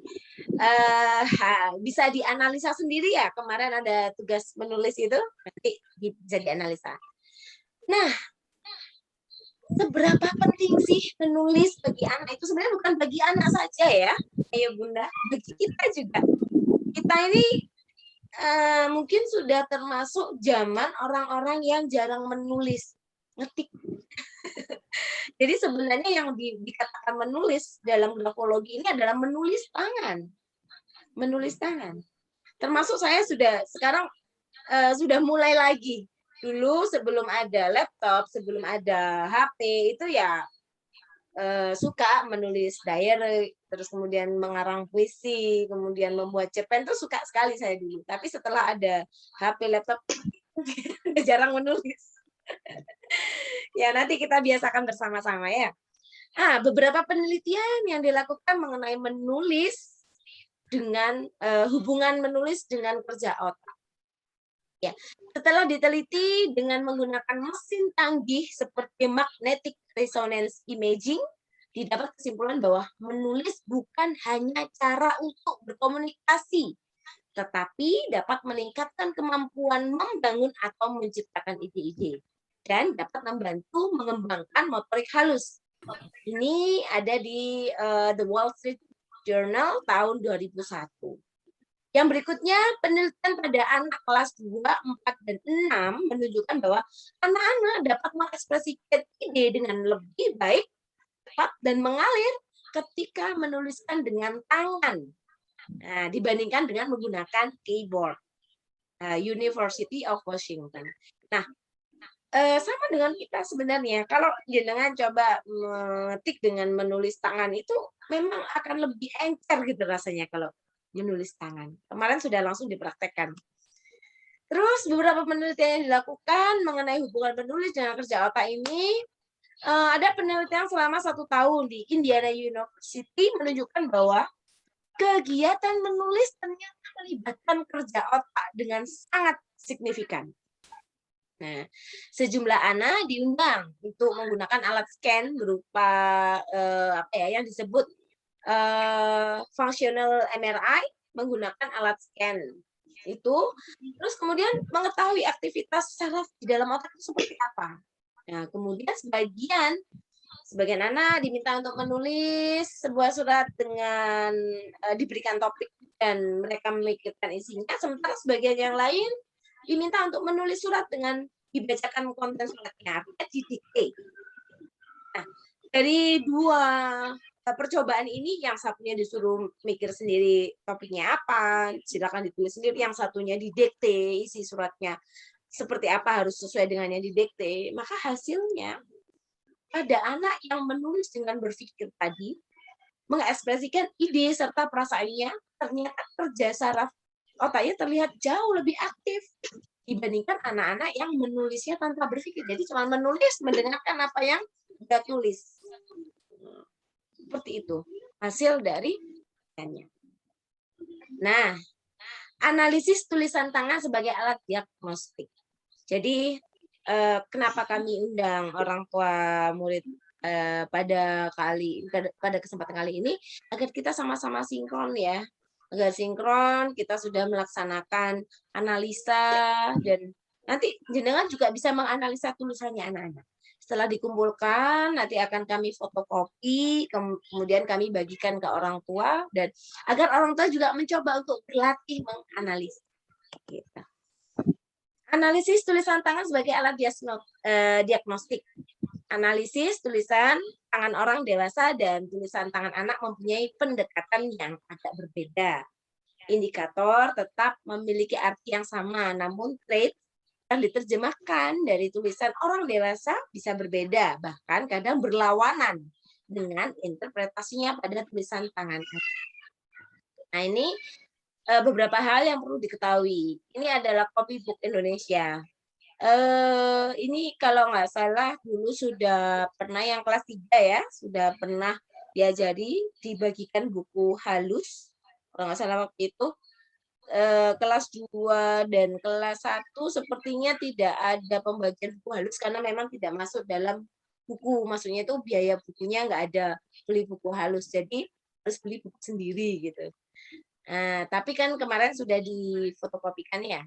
bisa dianalisa sendiri ya. Kemarin ada tugas menulis itu, nanti bisa dianalisa. Nah, seberapa penting sih menulis bagi anak? Itu sebenarnya bukan bagi anak saja ya, ayo Bunda, bagi kita juga. Kita ini mungkin sudah termasuk zaman orang-orang yang jarang menulis, ngetik. Jadi sebenarnya yang dikatakan menulis dalam grafologi ini adalah menulis tangan. Menulis tangan. Termasuk saya sekarang sudah mulai lagi. Dulu sebelum ada laptop, sebelum ada HP, itu ya suka menulis diary, terus kemudian mengarang puisi, kemudian membuat cerpen, itu suka sekali saya dulu. Tapi setelah ada HP, laptop, jarang menulis. Ya, nanti kita biasakan bersama-sama ya. Beberapa penelitian yang dilakukan mengenai menulis dengan hubungan menulis dengan kerja otak. Ya, setelah diteliti dengan menggunakan mesin canggih seperti magnetic resonance imaging, didapat kesimpulan bahwa menulis bukan hanya cara untuk berkomunikasi, tetapi dapat meningkatkan kemampuan membangun atau menciptakan ide-ide dan dapat membantu mengembangkan motorik halus. Ini ada di The Wall Street Journal tahun 2001. Yang berikutnya, penelitian pada anak kelas 2, 4, dan 6 menunjukkan bahwa anak-anak dapat mengekspresikan ide dengan lebih baik, cepat, dan mengalir ketika menuliskan dengan tangan. Nah, dibandingkan dengan menggunakan keyboard. University of Washington. Nah, sama dengan kita sebenarnya. Kalau jenengan coba mengetik dengan menulis tangan itu memang akan lebih encer gitu rasanya kalau menulis tangan. Kemarin sudah langsung dipraktekkan. Terus beberapa penelitian yang dilakukan mengenai hubungan menulis dengan kerja otak ini, ada penelitian selama 1 tahun di Indiana University menunjukkan bahwa kegiatan menulis ternyata melibatkan kerja otak dengan sangat signifikan. Nah, sejumlah anak diundang untuk menggunakan alat scan berupa yang disebut functional MRI, menggunakan alat scan itu, terus kemudian mengetahui aktivitas saraf di dalam otak itu seperti apa. Nah, kemudian Sebagian anak diminta untuk menulis sebuah surat dengan diberikan topik dan mereka memikirkan isinya, sementara sebagian yang lain diminta untuk menulis surat dengan dibacakan konten suratnya, artinya didikte. Nah, dari dua percobaan ini, yang satunya disuruh mikir sendiri topiknya apa, silakan ditulis sendiri, yang satunya didikte isi suratnya seperti apa, harus sesuai dengan yang didikte, maka hasilnya pada anak yang menulis dengan berpikir tadi, mengekspresikan ide serta perasaannya, ternyata kerja saraf otaknya terlihat jauh lebih aktif dibandingkan anak-anak yang menulisnya tanpa berpikir. Jadi cuma menulis, mendengarkan apa yang dia tulis. Seperti itu hasil dari penelitiannya. Nah, analisis tulisan tangan sebagai alat diagnostik. Jadi kenapa kami undang orang tua murid pada kesempatan kali ini, agar kita sama-sama sinkron ya. Agar sinkron, kita sudah melaksanakan analisa, dan nanti jenengan juga bisa menganalisa tulisannya anak-anak. Setelah dikumpulkan, nanti akan kami fotokopi, kemudian kami bagikan ke orang tua, dan agar orang tua juga mencoba untuk berlatih menganalisa. Gitu. Analisis tulisan tangan sebagai alat diagnostik. Analisis tulisan tangan orang dewasa dan tulisan tangan anak mempunyai pendekatan yang agak berbeda. Indikator tetap memiliki arti yang sama, namun trait yang diterjemahkan dari tulisan orang dewasa bisa berbeda, bahkan kadang berlawanan dengan interpretasinya pada tulisan tangan anak. Nah, ini beberapa hal yang perlu diketahui. Ini adalah copybook Indonesia. Ini kalau nggak salah dulu sudah pernah yang kelas 3 ya, sudah pernah diajari, dibagikan buku halus. Kalau nggak salah waktu itu. Kelas 2 dan kelas 1 sepertinya tidak ada pembagian buku halus karena memang tidak masuk dalam buku. Maksudnya itu biaya bukunya nggak ada beli buku halus, jadi harus beli buku sendiri gitu. Tapi kan kemarin sudah difotokopikan ya.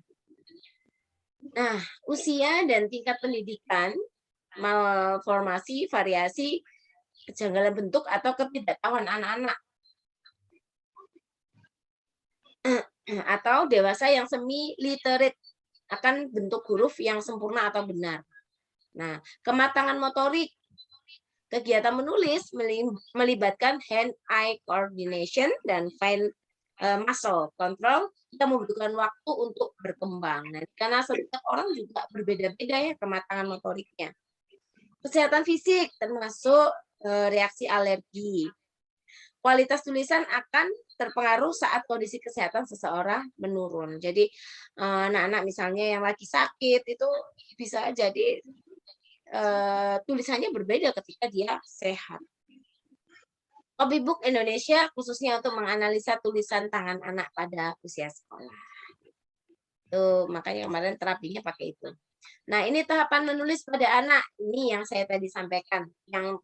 Nah, usia dan tingkat pendidikan, malformasi, variasi, kejanggalan bentuk atau ketidaktahuan anak-anak, atau dewasa yang semi literate akan bentuk huruf yang sempurna atau benar. Nah, kematangan motorik, kegiatan menulis melibatkan hand-eye coordination dan fine muscle control, kita membutuhkan waktu untuk berkembang. Nah, karena setiap orang juga berbeda-beda ya kematangan motoriknya. Kesehatan fisik termasuk reaksi alergi. Kualitas tulisan akan terpengaruh saat kondisi kesehatan seseorang menurun. Jadi anak-anak misalnya yang lagi sakit itu bisa jadi tulisannya berbeda ketika dia sehat. Copybook Indonesia khususnya untuk menganalisa tulisan tangan anak pada usia sekolah. Tuh, makanya kemarin terapinya pakai itu. Nah, ini tahapan menulis pada anak. Ini yang saya tadi sampaikan. Yang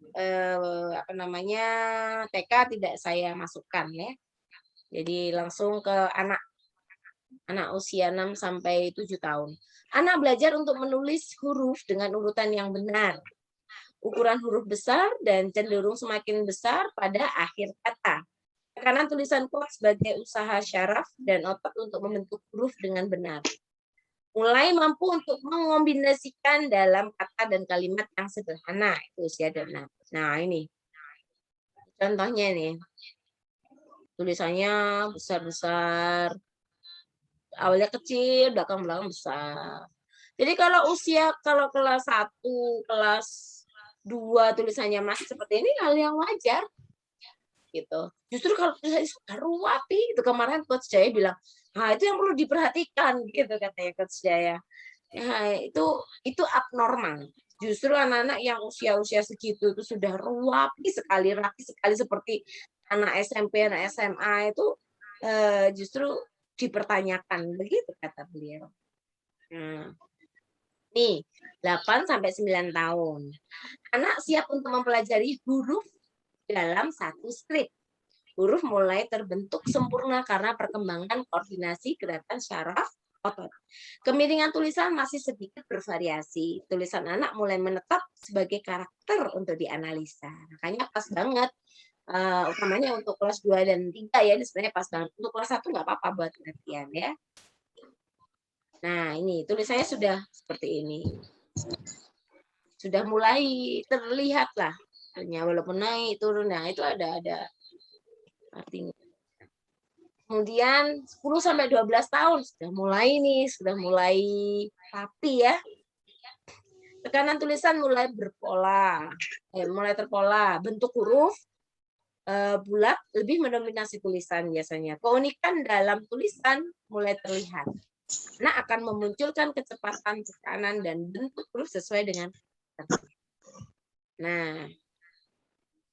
TK tidak saya masukkan ya. Jadi langsung ke anak usia 6 sampai 7 tahun. Anak belajar untuk menulis huruf dengan urutan yang benar. Ukuran huruf besar dan cenderung semakin besar pada akhir kata. Tekanan tulisan kuat sebagai usaha syaraf dan otak untuk membentuk huruf dengan benar. Mulai mampu untuk mengombinasikan dalam kata dan kalimat yang sederhana. Itu usia dan anak. Nah, ini contohnya nih. Tulisannya besar-besar. Awalnya kecil, belakang-belakang besar. Jadi kalau kelas 1, kelas 2 tulisannya masih seperti ini, hal yang wajar. Gitu. Justru kalau tulisannya sudah rapi, itu kemarin Coach Jaya bilang, nah itu yang perlu diperhatikan, gitu katanya Coach Jaya. Nah, itu abnormal. Justru anak-anak yang usia-usia segitu itu sudah rapi sekali seperti anak SMP, anak SMA itu justru dipertanyakan, begitu kata beliau. Nih, 8 sampai 9 tahun. Anak siap untuk mempelajari huruf dalam satu strip. Huruf mulai terbentuk sempurna karena perkembangan koordinasi gerakan syaraf, otot. Kemiringan tulisan masih sedikit bervariasi. Tulisan anak mulai menetap sebagai karakter untuk dianalisa. Makanya pas banget, utamanya untuk kelas 2 dan 3 ya, ini sebenarnya pas banget. Untuk kelas 1 nggak apa-apa buat latihan ya. Nah, ini tulisannya sudah seperti ini. Sudah mulai terlihat lah. Walaupun naik, turun, nah itu ada artinya. Kemudian 10 sampai 12 tahun sudah mulai rapi ya. Tekanan tulisan mulai berpola, mulai terpola. Bentuk huruf bulat lebih mendominasi tulisan biasanya. Keunikan dalam tulisan mulai terlihat. Nah, akan memunculkan kecepatan tekanan dan bentuk huruf sesuai dengan. Nah,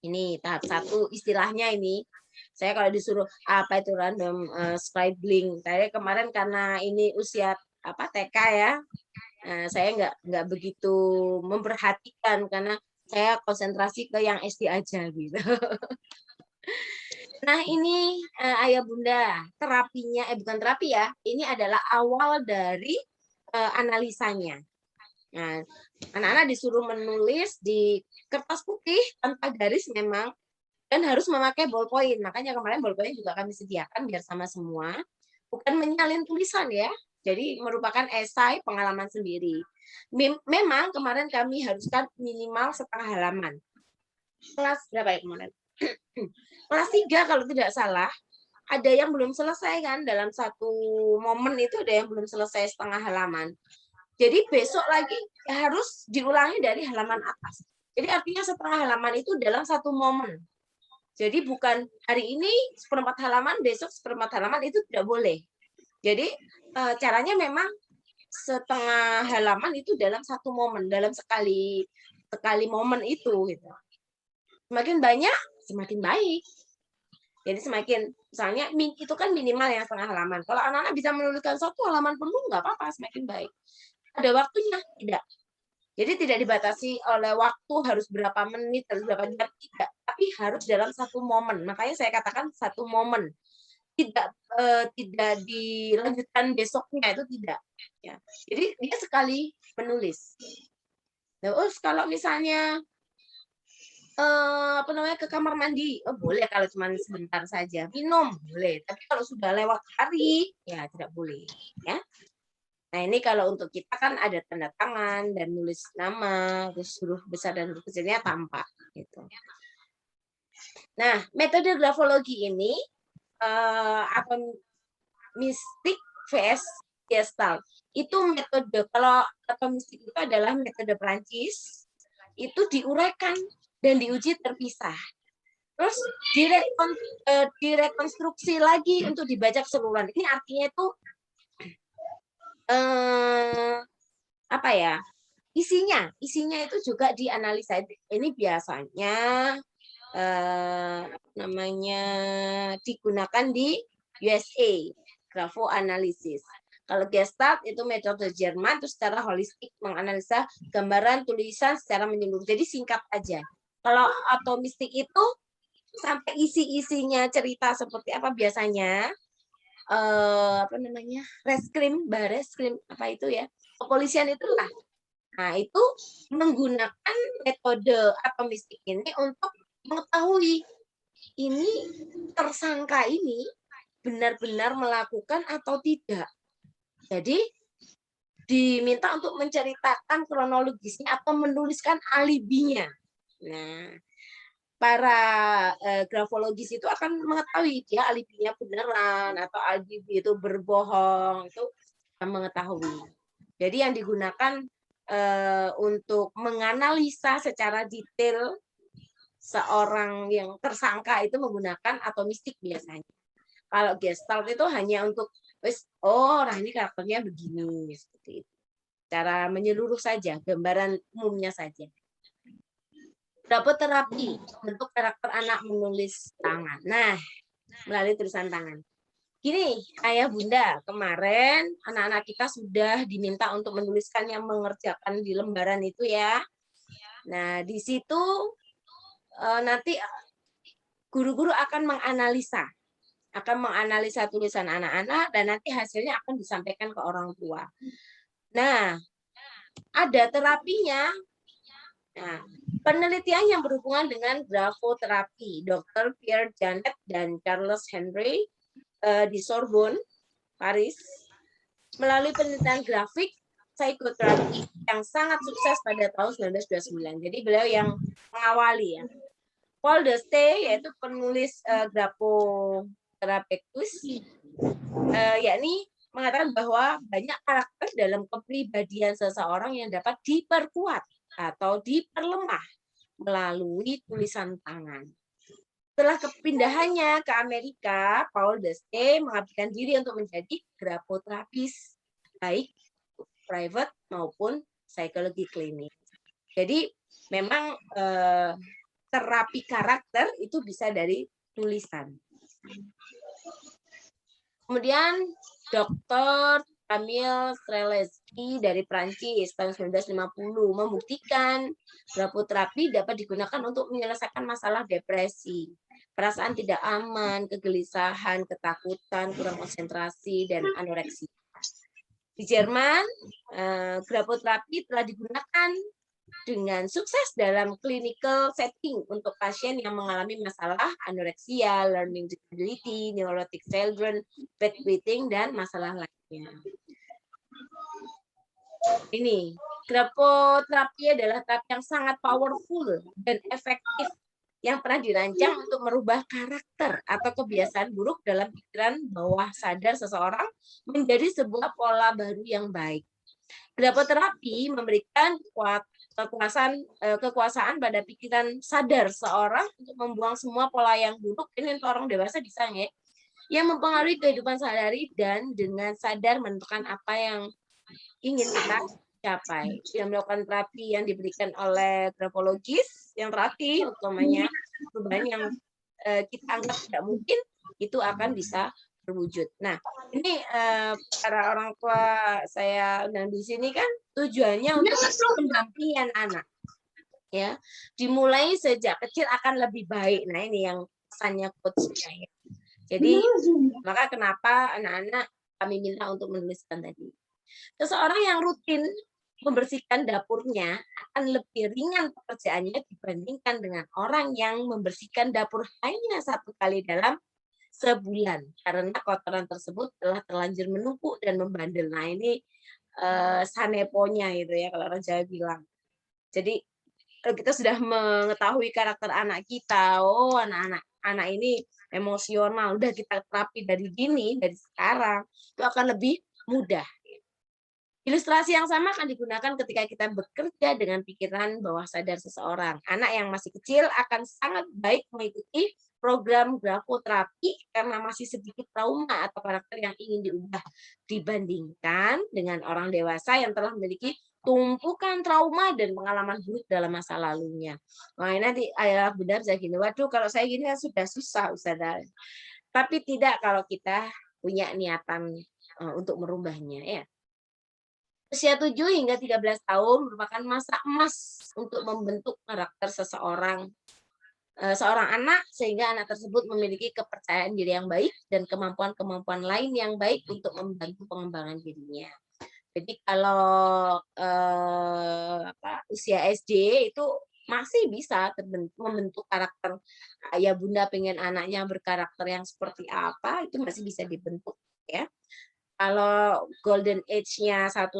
ini tahap 1 istilahnya ini. Saya kalau disuruh apa itu random scribbling, saya kemarin karena ini usia TK ya, saya nggak begitu memperhatikan karena saya konsentrasi ke yang SD aja gitu. Nah ini ayah bunda terapinya, bukan terapi ya, ini adalah awal dari analisanya. Nah, anak-anak disuruh menulis di kertas putih tanpa garis memang, dan harus memakai ballpoint. Makanya kemarin ballpoint juga kami sediakan biar sama semua. Bukan menyalin tulisan ya. Jadi merupakan esai pengalaman sendiri. Memang kemarin kami haruskan minimal setengah halaman. Kelas berapa ya kemarin? Kelas 3 kalau tidak salah. Ada yang belum selesai kan dalam satu momen itu, ada yang belum selesai setengah halaman. Jadi besok lagi harus diulangi dari halaman atas. Jadi artinya setengah halaman itu dalam satu momen. Jadi bukan hari ini seperempat halaman, besok seperempat halaman, itu tidak boleh. Jadi caranya memang setengah halaman itu dalam satu momen, dalam sekali momen itu. Gitu. Semakin banyak, semakin baik. Jadi semakin, misalnya itu kan minimal yang setengah halaman. Kalau anak-anak bisa menuliskan satu halaman penuh, nggak apa-apa, semakin baik. Ada waktunya? Tidak. Jadi tidak dibatasi oleh waktu harus berapa menit, harus berapa jam, tidak. Tapi harus dalam satu momen. Makanya saya katakan satu momen. Tidak dilanjutkan besoknya, itu tidak. Ya. Jadi dia sekali menulis. Terus kalau misalnya ke kamar mandi, boleh kalau cuma sebentar saja. Minum boleh, tapi kalau sudah lewat hari, ya tidak boleh. Ya. Nah, ini kalau untuk kita kan ada tanda tangan dan nulis nama, terus huruf besar dan huruf kecilnya tampak. Gitu. Nah, metode grafologi ini atau mistik vs Gestalt. Itu metode, kalau atau mistik itu adalah metode Prancis, itu diuraikan dan diuji terpisah. Terus direkonstruksi lagi untuk dibaca keseluruhan. Ini artinya itu apa ya, isinya itu juga dianalisa. Ini biasanya digunakan di USA, grafo analisis. Kalau Gestalt itu metode Jerman, itu secara holistik menganalisa gambaran tulisan secara menyeluruh. Jadi singkat aja. Kalau atau mistik itu sampai isi-isinya cerita seperti apa biasanya, reskrim, bareskrim, apa itu ya, kepolisian itulah. Nah, itu menggunakan metode atau mistik ini untuk mengetahui ini tersangka ini benar-benar melakukan atau tidak. Jadi diminta untuk menceritakan kronologisnya atau menuliskan alibinya. Nah, para grafologis itu akan mengetahui dia alibinya beneran atau alibi itu berbohong, itu akan mengetahui. Jadi yang digunakan untuk menganalisa secara detail seorang yang tersangka itu menggunakan atau mistik biasanya. Kalau Gestalt itu hanya untuk ini karakternya begini, seperti itu. Cara menyeluruh saja, gambaran umumnya saja. Dapat terapi bentuk karakter anak menulis tangan. Nah, melalui tulisan tangan. Gini, ayah bunda, kemarin anak-anak kita sudah diminta untuk menuliskan yang mengerjakan di lembaran itu ya. Nah, di situ nanti guru-guru akan menganalisa akan menganalisa tulisan anak-anak dan nanti hasilnya akan disampaikan ke orang tua. Nah, ada terapinya. Nah, penelitian yang berhubungan dengan grafoterapi, Dr. Pierre Janet dan Charles Henry di Sorbonne, Paris, melalui penelitian grafik psikoterapi yang sangat sukses pada tahun 1929. Jadi beliau yang mengawali ya. Paul Deste yaitu penulis Graphotherapeutis, yakni mengatakan bahwa banyak karakter dalam kepribadian seseorang yang dapat diperkuat atau diperlemah melalui tulisan tangan. Setelah kepindahannya ke Amerika, Paul Deste mengabdikan diri untuk menjadi graphoterapis, baik private maupun psikologi klinik. Jadi memang terapi karakter itu bisa dari tulisan. Kemudian Dr. Camille Streletsky dari Prancis tahun 1950 membuktikan grafoterapi dapat digunakan untuk menyelesaikan masalah depresi, perasaan tidak aman, kegelisahan, ketakutan, kurang konsentrasi, dan anoreksi. Di Jerman, grafoterapi telah digunakan dengan sukses dalam clinical setting untuk pasien yang mengalami masalah anoreksia, learning disability, neurotic children, bedwetting, dan masalah lainnya. Ini, grafoterapi adalah terapi yang sangat powerful dan efektif yang pernah dirancang untuk merubah karakter atau kebiasaan buruk dalam pikiran bawah sadar seseorang menjadi sebuah pola baru yang baik. Grafoterapi memberikan kekuasaan pada pikiran sadar seorang untuk membuang semua pola yang buruk, ini untuk orang dewasa bisa ya, yang mempengaruhi kehidupan sehari-hari dan dengan sadar menentukan apa yang ingin kita capai. Yang melakukan terapi yang diberikan oleh grafologis yang terlatih, utamanya perubahan yang kita anggap tidak mungkin, itu akan bisa berwujud. Nah, ini para orang tua saya dan di sini kan tujuannya untuk pendampingan anak. Ya, dimulai sejak kecil akan lebih baik. Nah, ini yang pesannya coach-nya ya. Jadi, maka kenapa anak-anak kami minta untuk menuliskan tadi. Seseorang yang rutin membersihkan dapurnya akan lebih ringan pekerjaannya dibandingkan dengan orang yang membersihkan dapur hanya 1 kali dalam sebulan karena kotoran tersebut telah terlanjur menumpuk dan membandel. Nah, ini saneponya itu ya kalau orang Jawa bilang. Jadi kalau kita sudah mengetahui karakter anak kita, oh anak ini emosional, udah kita terapi dari dini, dari sekarang, itu akan lebih mudah. Ilustrasi yang sama akan digunakan ketika kita bekerja dengan pikiran bawah sadar seseorang. Anak yang masih kecil akan sangat baik mengikuti program grafoterapi karena masih sedikit trauma atau karakter yang ingin diubah dibandingkan dengan orang dewasa yang telah memiliki tumpukan trauma dan pengalaman buruk dalam masa lalunya. Wah, nanti ayah benar saya gini, waduh kalau saya gini kan sudah susah Ustazah. Tapi tidak kalau kita punya niatan untuk merubahnya ya. Usia 7 hingga 13 tahun merupakan masa emas untuk membentuk karakter seorang anak sehingga anak tersebut memiliki kepercayaan diri yang baik dan kemampuan-kemampuan lain yang baik untuk membantu pengembangan dirinya. Jadi kalau usia SD itu masih bisa membentuk karakter, ayah bunda pengen anaknya berkarakter yang seperti apa, itu masih bisa dibentuk ya. Kalau golden age-nya 1-5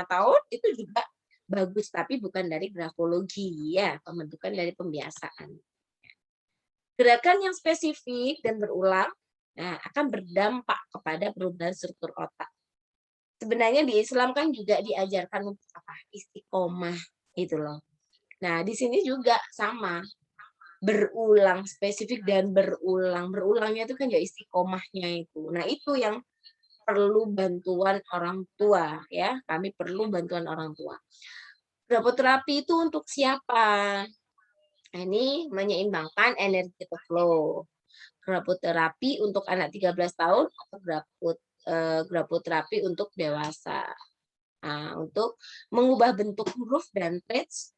tahun itu juga bagus, tapi bukan dari grafologi ya, pembentukan dari pembiasaan. Gerakan yang spesifik dan berulang akan berdampak kepada perubahan struktur otak. Sebenarnya di Islam kan juga diajarkan untuk apa? Istiqomah itu loh. Nah, di sini juga sama. Berulang, spesifik dan berulang. Berulangnya itu kan ya istiqomahnya itu. Nah, itu yang perlu bantuan orang tua ya. Kami perlu bantuan orang tua. Grafoterapi itu untuk siapa? Ini menyeimbangkan energy flow. Grafoterapi untuk anak 13 tahun atau grafoterapi untuk dewasa. Nah, untuk mengubah bentuk huruf dan traits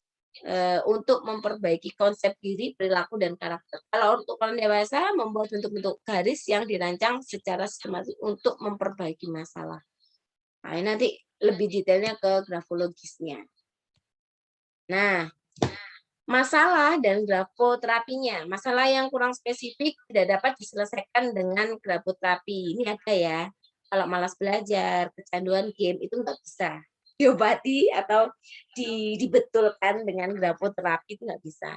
untuk memperbaiki konsep diri, perilaku, dan karakter. Kalau untuk orang dewasa, membuat bentuk-bentuk garis yang dirancang secara sistematis untuk memperbaiki masalah. Nah, ini nanti lebih detailnya ke grafologisnya. Nah, masalah dan grafoterapinya. Masalah yang kurang spesifik tidak dapat diselesaikan dengan grafoterapi. Ini ada ya. Kalau malas belajar, kecanduan game, itu nggak bisa diobati atau dibetulkan dengan grafoterapi, itu nggak bisa.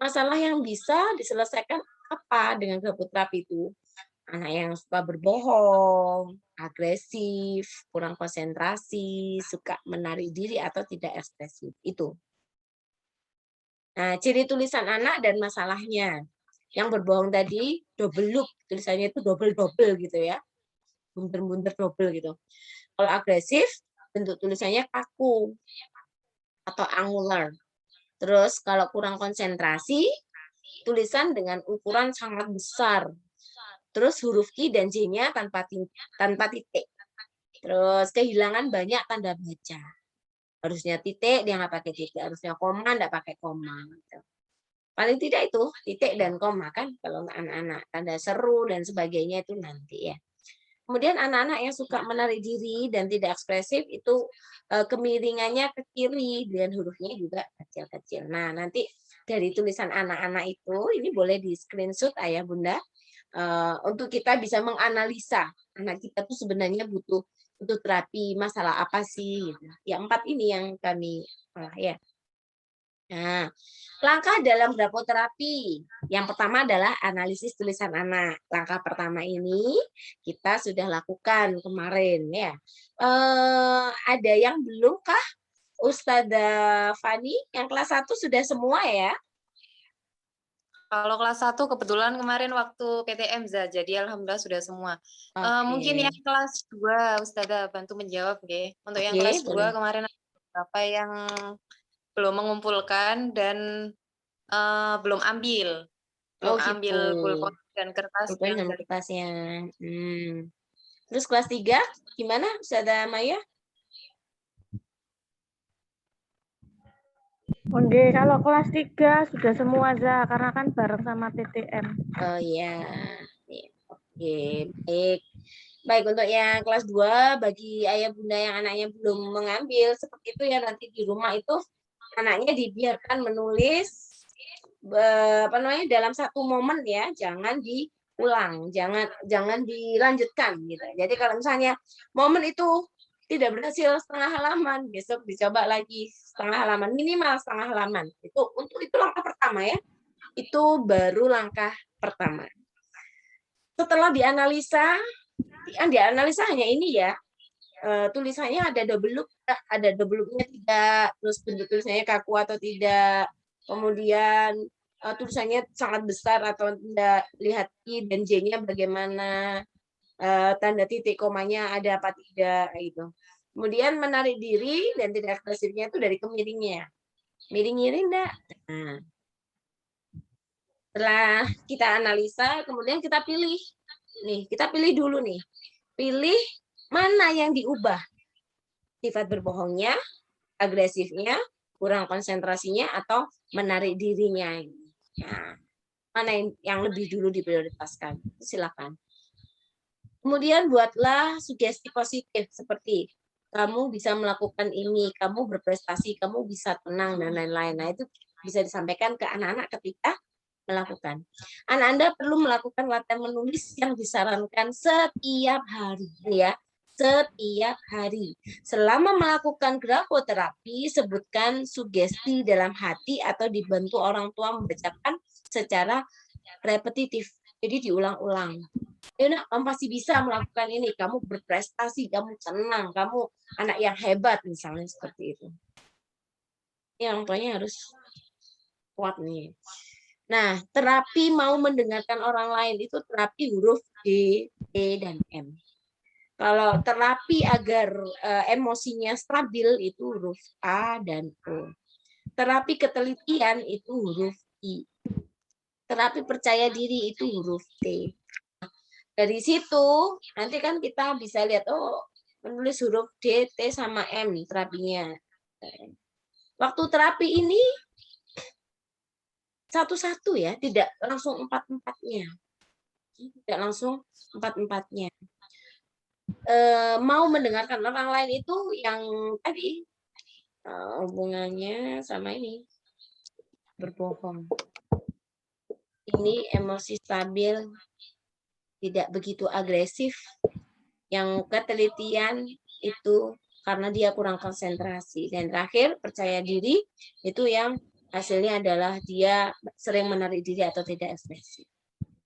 Masalah yang bisa diselesaikan apa dengan grafoterapi itu? Anak yang suka berbohong, agresif, kurang konsentrasi, suka menarik diri atau tidak ekspresif. Itu. Nah, ciri tulisan anak dan masalahnya. Yang berbohong tadi double look, tulisannya itu double-double gitu ya. Bunter-bunter double gitu. Kalau agresif, bentuk tulisannya kaku atau angular. Terus kalau kurang konsentrasi, tulisan dengan ukuran sangat besar. Terus huruf Q dan J-nya tanpa titik. Terus kehilangan banyak tanda baca. Harusnya titik, dia nggak pakai titik. Harusnya koma, nggak pakai koma. Paling tidak itu titik dan koma kan kalau anak-anak. Tanda seru dan sebagainya itu nanti ya. Kemudian anak-anak yang suka menarik diri dan tidak ekspresif itu kemiringannya ke kiri dan hurufnya juga kecil-kecil. Nah, nanti dari tulisan anak-anak itu ini boleh di screenshot ayah bunda untuk kita bisa menganalisa anak kita tuh sebenarnya butuh terapi masalah apa sih gitu. Ya 4 ini yang kami ya. Nah, langkah dalam grafoterapi. Yang pertama adalah analisis tulisan anak. Langkah pertama ini kita sudah lakukan kemarin ya. Ada yang belum kah? Ustadzah Fani, yang kelas 1 sudah semua ya?
Kalau kelas 1 kebetulan kemarin waktu PTM jadi alhamdulillah sudah semua. Mungkin yang kelas 2 Ustadzah bantu menjawab nggih. Untuk yang kelas 2 kemarin ada beberapa yang belum mengumpulkan dan belum ambil. Ambil pulpen dan kertasnya.
Dan kertasnya. Terus kelas 3 gimana Ustadzah Maya?
Oke, kalau kelas 3 sudah semua Za, karena kan bareng sama TTM.
Oh iya. Oke, baik. Baik, untuk yang kelas 2 bagi ayah bunda yang anaknya belum mengambil seperti itu ya, nanti di rumah itu anaknya dibiarkan menulis dalam satu momen ya, jangan diulang, jangan dilanjutkan gitu. Jadi kalau misalnya momen itu tidak berhasil setengah halaman, besok dicoba lagi setengah halaman, minimal setengah halaman. Itu langkah pertama ya. Itu baru langkah pertama. Setelah dianalisa, yang dianalisa hanya ini ya, tulisannya ada double look-nya tidak, terus bentuk tulisannya kaku atau tidak, kemudian tulisannya sangat besar atau tidak, lihat I dan J-nya bagaimana, tanda titik komanya ada apa tidak, gitu. Kemudian menarik diri dan tidak ekspresifnya itu dari kemiringnya. Miring-miring enggak? Nah, setelah kita analisa, kemudian kita pilih. Nih, kita pilih dulu nih. Pilih mana yang diubah. Sifat berbohongnya, agresifnya, kurang konsentrasinya, atau menarik dirinya. Nah, mana yang lebih dulu diprioritaskan? Silakan. Kemudian buatlah sugesti positif seperti kamu bisa melakukan ini, kamu berprestasi, kamu bisa tenang, dan lain-lain. Nah, itu bisa disampaikan ke anak-anak ketika melakukan. Anak Anda perlu melakukan latihan menulis yang disarankan setiap hari, ya. Setiap hari. Selama melakukan grafoterapi, sebutkan sugesti dalam hati atau dibantu orang tua membacakan secara repetitif. Jadi diulang-ulang. Ya, kamu pasti bisa melakukan ini. Kamu berprestasi, kamu senang, kamu anak yang hebat, misalnya seperti itu. Ya, orang tuanya harus kuat nih. Nah, terapi mau mendengarkan orang lain itu terapi huruf D, E, dan M. Kalau terapi agar emosinya stabil itu huruf A dan O. Terapi ketelitian itu huruf I. Terapi percaya diri itu huruf T. Dari situ nanti kan kita bisa lihat, oh menulis huruf D, T, sama M terapinya. Waktu terapi ini satu-satu ya, tidak langsung empat-empatnya. Tidak langsung empat-empatnya. Mau mendengarkan orang lain itu yang tadi hubungannya sama ini berbohong. Ini emosi stabil, tidak begitu agresif. Yang ketelitian itu karena dia kurang konsentrasi. Dan terakhir, percaya diri itu yang hasilnya adalah dia sering menarik diri atau tidak ekspresif.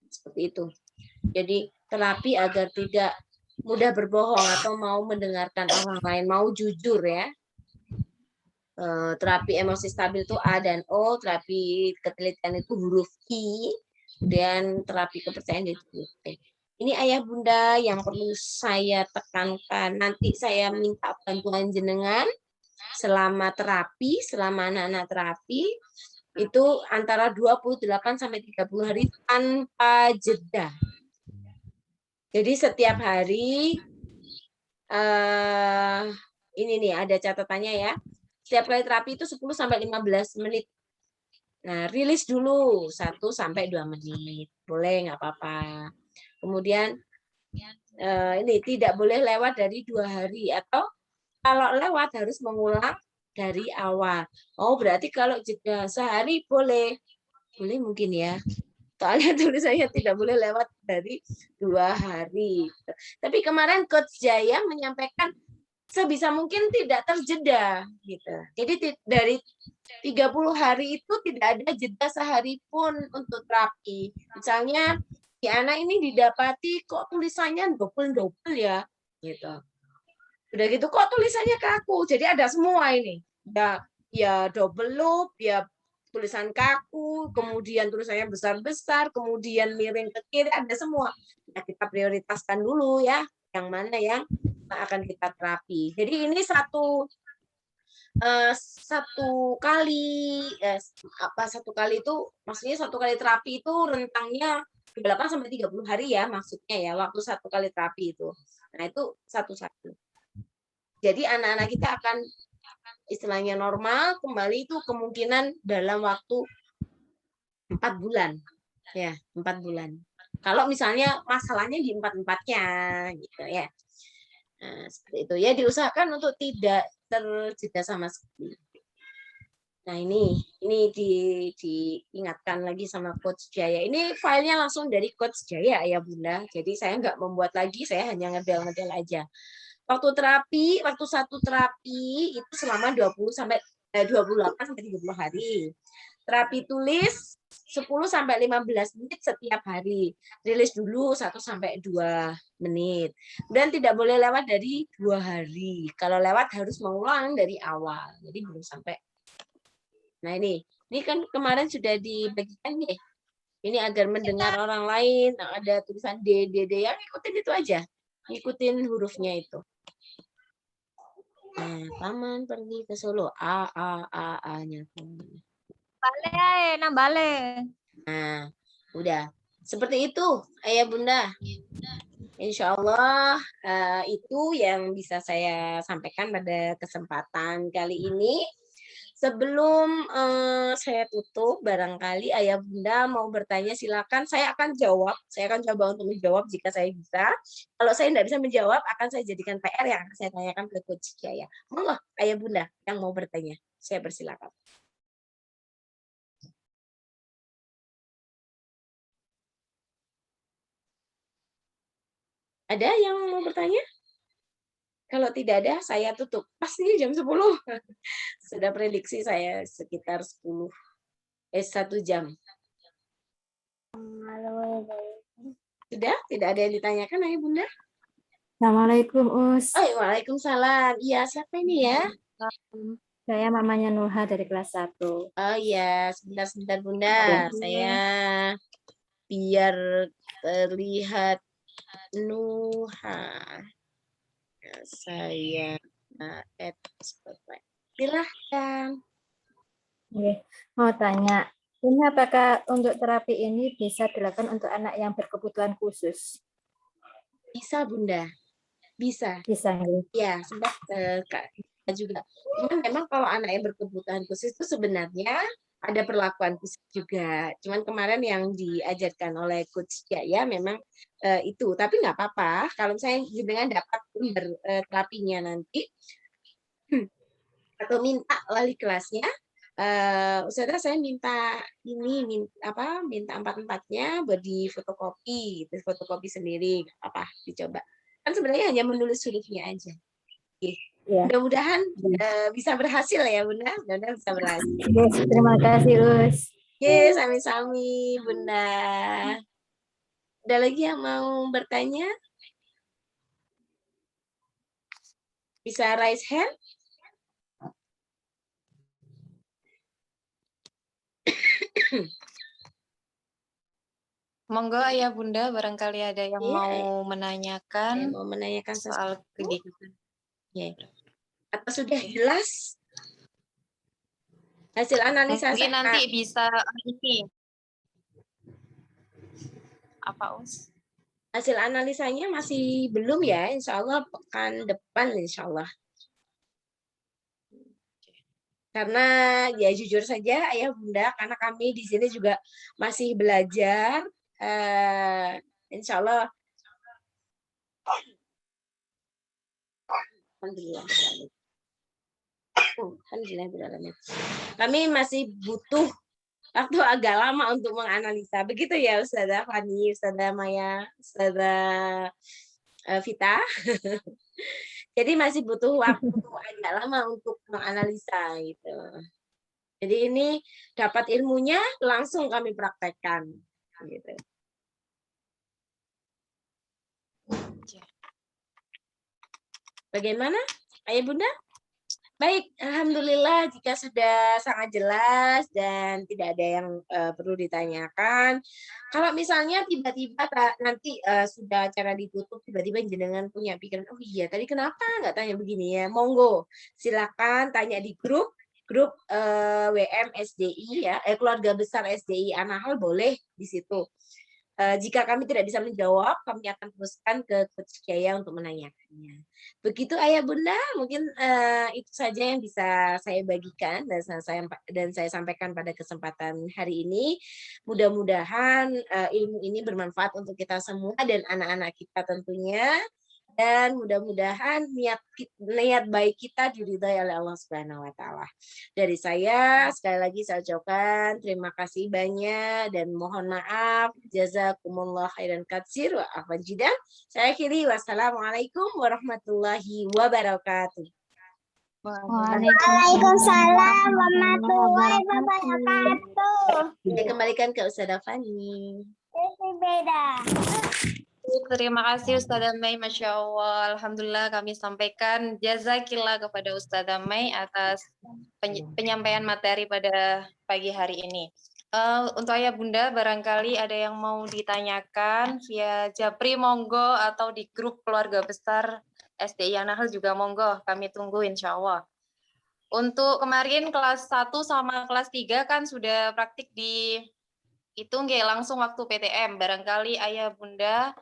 Seperti itu. Jadi terapi agar tidak mudah berbohong atau mau mendengarkan orang lain, mau jujur ya. Terapi emosi stabil itu A dan O, terapi ketelitian itu huruf I, kemudian terapi kepercayaan itu huruf T. Ini ayah bunda yang perlu saya tekankan. Nanti saya minta bantuan jenengan selama terapi, selama anak-anak terapi, itu antara 28 sampai 30 hari tanpa jeda. Jadi setiap hari, ini nih ada catatannya ya. Setiap kali terapi itu 10 sampai 15 menit. Nah, rilis dulu 1 sampai 2 menit. Boleh, nggak apa-apa. Kemudian ini tidak boleh lewat dari 2 hari, atau kalau lewat harus mengulang dari awal. Oh, berarti kalau jeda sehari boleh. Boleh mungkin ya. Soalnya tulisannya tidak boleh lewat dari 2 hari. Tapi kemarin Coach Jaya menyampaikan sebisa mungkin tidak terjeda gitu. Jadi dari 30 hari itu tidak ada jeda sehari pun untuk terapi. Misalnya si anak ini didapati kok tulisannya double ya gitu. Udah gitu kok tulisannya kaku. Jadi ada semua ini. Ya double loop, ya tulisan kaku, kemudian tulisannya besar-besar, kemudian miring ke kiri, ada semua. Nah, kita prioritaskan dulu ya, yang mana yang akan kita terapi. Jadi ini satu kali itu maksudnya satu kali terapi itu rentangnya 8 sampai 30 hari ya maksudnya ya, waktu satu kali terapi itu. Nah, itu satu-satu. Jadi anak-anak kita akan istilahnya normal kembali itu kemungkinan dalam waktu 4 bulan. Ya, 4 bulan. Kalau misalnya masalahnya di 4-4-nya gitu ya. Nah, seperti itu ya, diusahakan untuk tidak terjeda sama sekali. Nah, ini diingatkan lagi sama Coach Jaya. Ini filenya langsung dari Coach Jaya ya Bunda. Jadi saya nggak membuat lagi, saya hanya ngedel-ngedel aja. Waktu satu terapi itu selama 28 sampai 30 hari. Terapi tulis 10 sampai 15 menit setiap hari. Rilis dulu 1 sampai 2 menit. Dan tidak boleh lewat dari 2 hari. Kalau lewat harus mengulang dari awal. Jadi belum sampai. Nah, ini kan kemarin sudah dibagikan nih. Ini agar mendengar orang lain, ada tulisan D, yang ikutin itu aja. Ikutin hurufnya itu. Nah, paman pergi ke Solo. A-nya.
Bale, nang bale.
Nah, udah. Seperti itu, ayah bunda. Insya Allah itu yang bisa saya sampaikan pada kesempatan kali ini. Sebelum saya tutup, barangkali ayah bunda mau bertanya silakan. Saya akan jawab. Saya akan coba untuk menjawab jika saya bisa. Kalau saya tidak bisa menjawab, akan saya jadikan PR yang akan saya tanyakan ke Coach Jaya. Monggo ayah bunda yang mau bertanya. Saya persilakan. Ada yang mau bertanya? Kalau tidak ada, saya tutup. Pastinya jam 10. Sudah prediksi saya sekitar 1 jam. Sudah? Tidak ada yang ditanyakan, ayah bunda?
Assalamualaikum, Us.
Oh, waalaikumsalam. Iya, siapa ini ya?
Saya mamanya Nurha dari kelas 1.
Oh iya, sebentar bunda. Saya biar terlihat Nurha. Saya silahkan.
Mau tanya, ini apakah untuk terapi ini bisa dilakukan untuk anak yang berkebutuhan khusus?
Bisa bunda, bisa.
Bisa,
Ya, sempat Kak juga. Memang kalau anak yang berkebutuhan khusus itu sebenarnya ada perlakuan khusus juga. Cuman kemarin yang diajarkan oleh Coach Jaya memang itu. Tapi nggak apa-apa kalau misalnya jenengan dapat sumber terapinya nanti atau minta wali kelasnya. Ustazah saya minta ini minta 4-4-nya buat di fotokopi gitu, fotokopi sendiri apa dicoba. Kan sebenarnya hanya menulis hurufnya aja.
Ya.
Mudah-mudahan bisa berhasil ya Bunda, mudah-mudahan bisa berhasil.
Yes, terima kasih, Us.
Oke, sami-sami Bunda. Ada lagi yang mau bertanya? Bisa raise hand?
Monggo Ayah Bunda, barangkali ada yang
Iya,
mau menanyakan
mau menanyakan
soal
sesuatu?
kegiatan.
Ya. Apa sudah jelas hasil analisa
Mungkin
saya?
nanti bisa ini. Apa, Us?
Hasil analisanya masih belum ya, insya Allah pekan depan insya Allah. Karena ya jujur saja Ayah Bunda, karena kami di sini juga masih belajar, insya Allah. Alhamdulillah. Alhamdulillah. Kami masih butuh waktu agak lama untuk menganalisa. Begitu ya Ustazah Fani, Ustazah Maya, Ustazah Vita. Jadi masih butuh waktu agak lama untuk menganalisa gitu. Jadi ini dapat ilmunya langsung kami praktekkan gitu. Bagaimana Ayah Bunda? Baik, alhamdulillah jika sudah sangat jelas dan tidak ada yang perlu ditanyakan. Kalau misalnya tiba-tiba nanti sudah acara ditutup, tiba-tiba jenengan punya pikiran, oh iya tadi kenapa nggak tanya begini ya? Monggo, silakan tanya di grup WM SDI ya, keluarga besar SDI Anahal boleh di situ. Jika kami tidak bisa menjawab, kami akan teruskan ke Coach Jaya untuk menanyakannya. Begitu Ayah Bunda, mungkin itu saja yang bisa saya bagikan dan saya sampaikan pada kesempatan hari ini. Mudah-mudahan ilmu ini bermanfaat untuk kita semua dan anak-anak kita tentunya. Dan mudah-mudahan niat baik kita diridhai oleh Allah Subhanahu wa taala. Dari saya sekali lagi saya ucapkan terima kasih banyak dan mohon maaf, jazakumullah khairan katsir wa afwan jidan. Saya akhiri, wassalamualaikum warahmatullahi wabarakatuh.
Waalaikumsalam warahmatullahi
wabarakatuh.
Saya kembalikan ke Ustazah Fani.
Beda.
Terima kasih Ustazah Mei, Masya Allah. Alhamdulillah kami sampaikan jazakillah kepada Ustazah Mei atas penyampaian materi pada pagi hari ini. Untuk Ayah Bunda, barangkali ada yang mau ditanyakan via Japri, monggo, atau di grup keluarga besar SDI Anahal juga monggo, kami tunggu insya Allah. Untuk kemarin kelas 1 sama kelas 3 kan sudah praktik di itu nggak langsung waktu PTM. Barangkali Ayah Bunda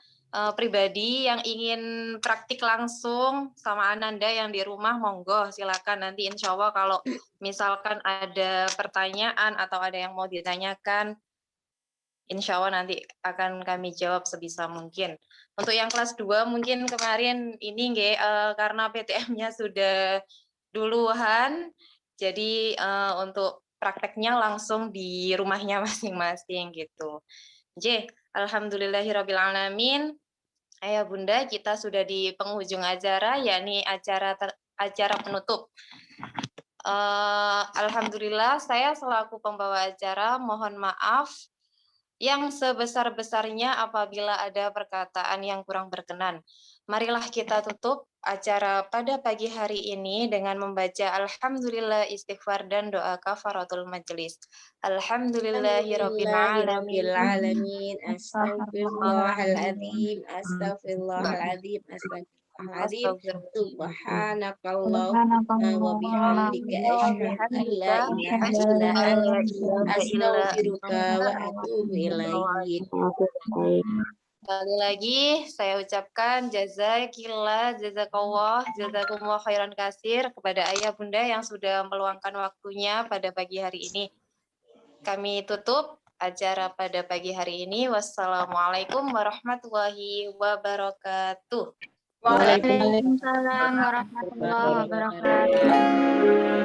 pribadi yang ingin praktik langsung sama Ananda yang di rumah, monggo silakan. Nanti insya Allah kalau misalkan ada pertanyaan atau ada yang mau ditanyakan, insya Allah nanti akan kami jawab sebisa mungkin. Untuk yang kelas 2 mungkin kemarin ini nggak karena PTM-nya sudah duluan, jadi untuk prakteknya langsung di rumahnya masing-masing gitu. Alhamdulillahirabbil alamin. Ayah Bunda, kita sudah di penghujung acara, yakni acara penutup. Alhamdulillah, saya selaku pembawa acara mohon maaf yang sebesar-besarnya apabila ada perkataan yang kurang berkenan. Marilah kita tutup acara pada pagi hari ini dengan membaca Alhamdulillah, istighfar dan doa kafaratul majelis. Alhamdulillahirabbil alamin.
Astagfirullahaladzim. Astagfirullahaladzim. Astagfirullahaladzim. Subhanakallahumma wa bihamdika asyhadu an la ilaha illa anta astaghfiruka wa atubu ilaik.
Sekali lagi saya ucapkan jazakillah, jazakallah, jazakumullah khairan kasir kepada Ayah Bunda yang sudah meluangkan waktunya pada pagi hari ini. Kami tutup acara pada pagi hari ini. Wassalamualaikum warahmatullahi wabarakatuh.
Waalaikumsalam warahmatullahi wabarakatuh.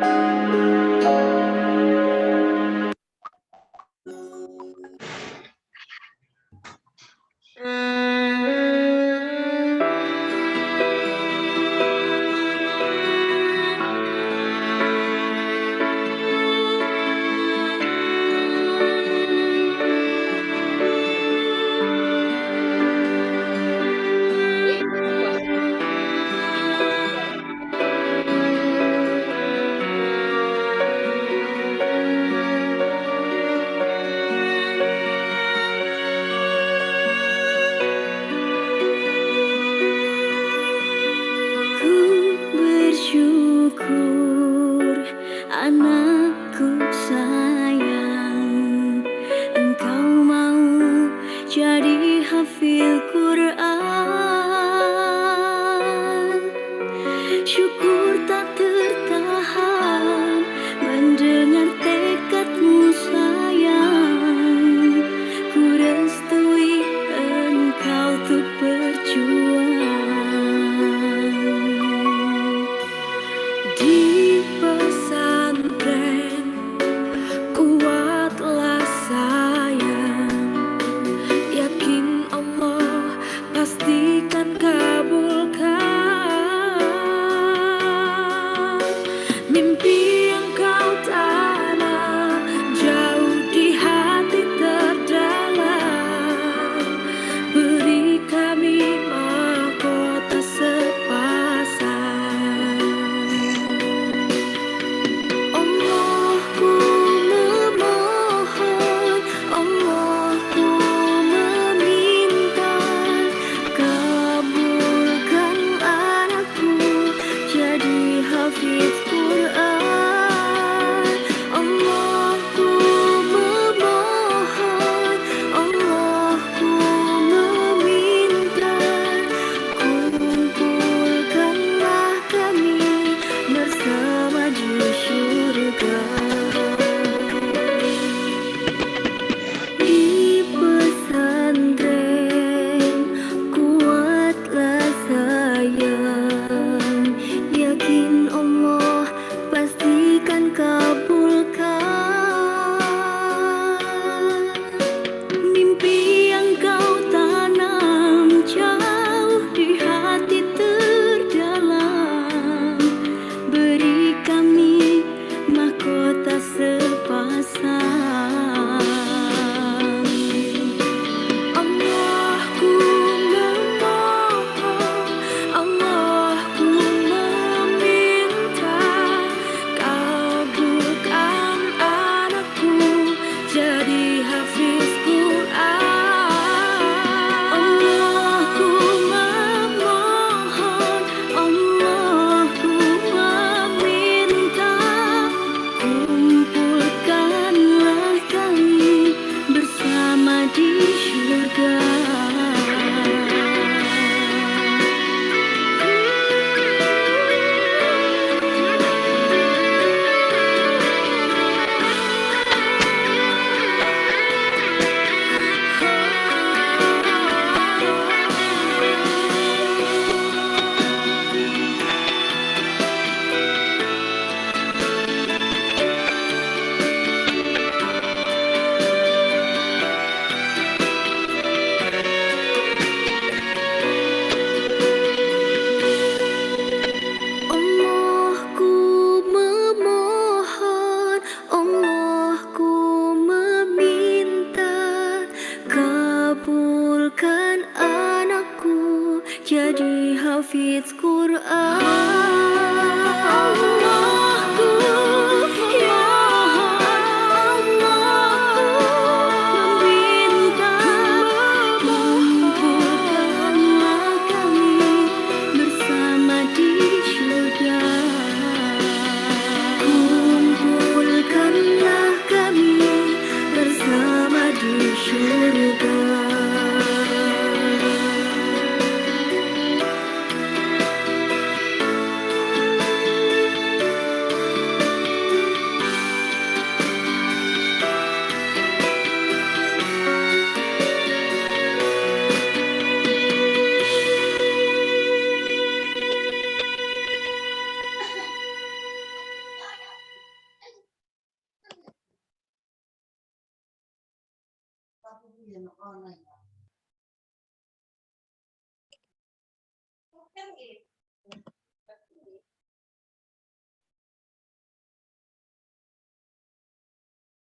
Bukan gitu.